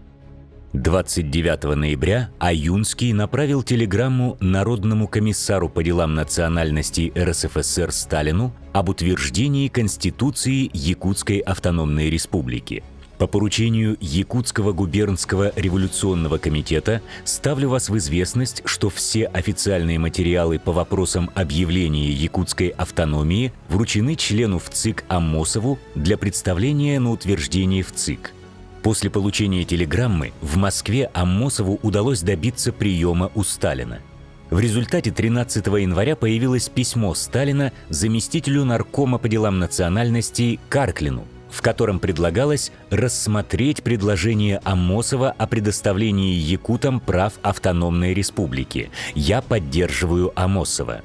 29 ноября Аюнский направил телеграмму Народному комиссару по делам национальностей РСФСР Сталину об утверждении Конституции Якутской автономной республики. По поручению Якутского губернского революционного комитета ставлю вас в известность, что все официальные материалы по вопросам объявления якутской автономии вручены члену ВЦИК Аммосову для представления на утверждение в ЦИК. После получения телеграммы в Москве Аммосову удалось добиться приема у Сталина. В результате 13 января появилось письмо Сталина заместителю наркома по делам национальностей Карклину, в котором предлагалось рассмотреть предложение Аммосова о предоставлении якутам прав автономной республики. Я поддерживаю Аммосова.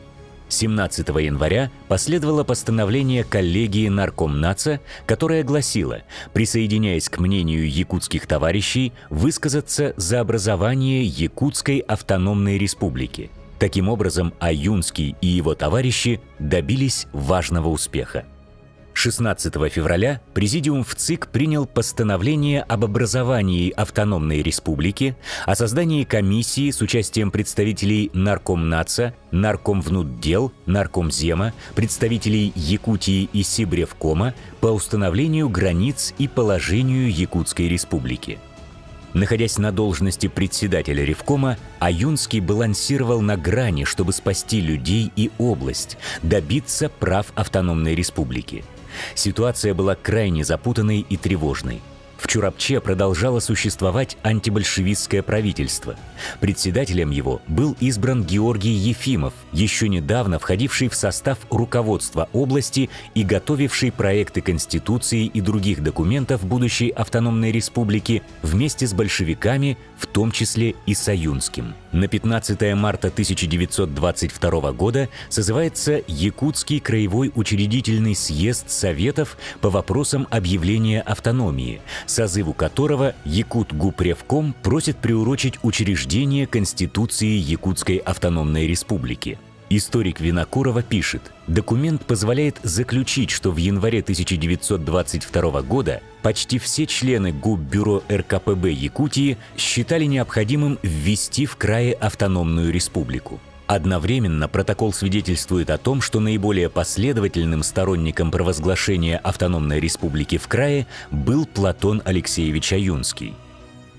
17 января последовало постановление коллегии Наркомнаца, которое гласило, присоединяясь к мнению якутских товарищей, высказаться за образование Якутской автономной республики. Таким образом, Аюнский и его товарищи добились важного успеха. 16 февраля Президиум ВЦИК принял постановление об образовании автономной республики, о создании комиссии с участием представителей Наркомнаца, Наркомвнутдел, Наркомзема, представителей Якутии и Сибревкома по установлению границ и положению Якутской республики. Находясь на должности председателя Ревкома, Аюнский балансировал на грани, чтобы спасти людей и область, добиться прав автономной республики. Ситуация была крайне запутанной и тревожной. В Чурапче продолжало существовать антибольшевистское правительство. Председателем его был избран Георгий Ефимов, еще недавно входивший в состав руководства области и готовивший проекты Конституции и других документов будущей автономной республики вместе с большевиками, в том числе и с Аюнским. На 15 марта 1922 года созывается Якутский краевой учредительный съезд Советов по вопросам объявления автономии, созыву которого Якутгупревком просит приурочить учреждение Конституции Якутской автономной республики. Историк Винокурова пишет: документ позволяет заключить, что в январе 1922 года почти все члены ГУП-бюро РКПБ Якутии считали необходимым ввести в крае автономную республику. Одновременно протокол свидетельствует о том, что наиболее последовательным сторонником провозглашения автономной республики в крае был Платон Алексеевич Аюнский.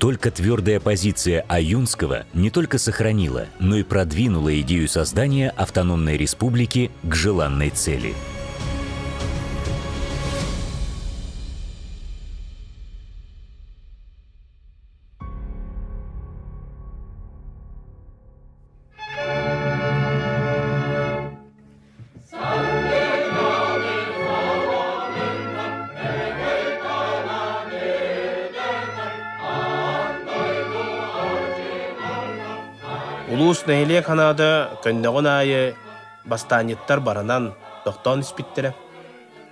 Только твердая позиция Аюнского не только сохранила, но и продвинула идею создания автономной республики к желанной цели. Улус нәйле канада көннәгін айы бастаниттар баранан тоқтан іспіттірі.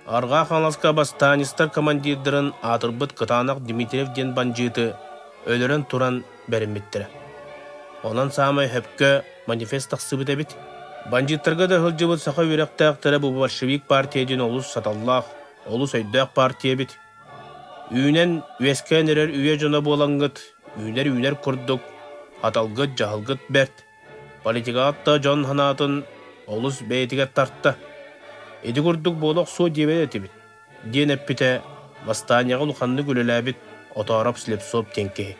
Арға қаңласқа бастанистар командирдерін атырбыт кытанақ Дмитриев ден банжиты өлірін туран бәрімметтірі. Онан самай хөпкі манифест тақсыбыт әбіт. Банжиттарға да хылжыбыт сақа үйректәқтірі бұл большевик партияден олус саталлақ, олус өйдәқ партия бит. Үйнен үескен ерер үйе жона болаңғыт, үйнер күрдік, аталгыт жағылгыт бәрт. Политикаатта жон ханатын олус бәйтігет тартты. Эди күрдік болық су дебе әтібіт. Ден әппіте бастанияға лұқанды күліләбіт, отарап сілеп соп тенке.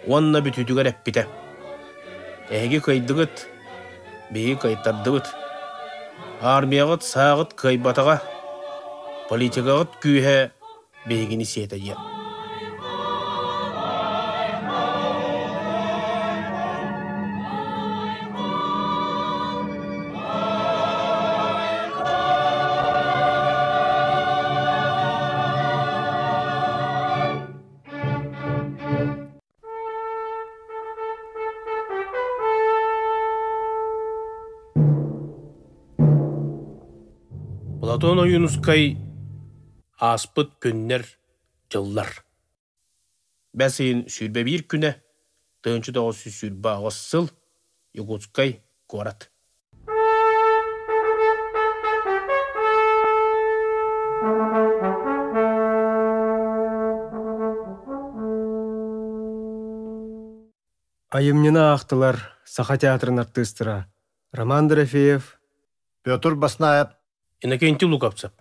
Онна біт үтігер әппіте. Әйге кайдығыт, бейі кайттардығыт. Армияғыт сағыт кайбатаға, политикағыт күйе бейгіні сеті ем. Платон Аюнускай аспыт күннер жыллар. Бәсейін сүрбе бір күні, тыңчы дауысы сүрбе ағыз Якутскай город. Айымнена ақтылар Саха театрын артыстыра. Роман Дорофеев, Петр Баснаев, Иннокентий Луковцев.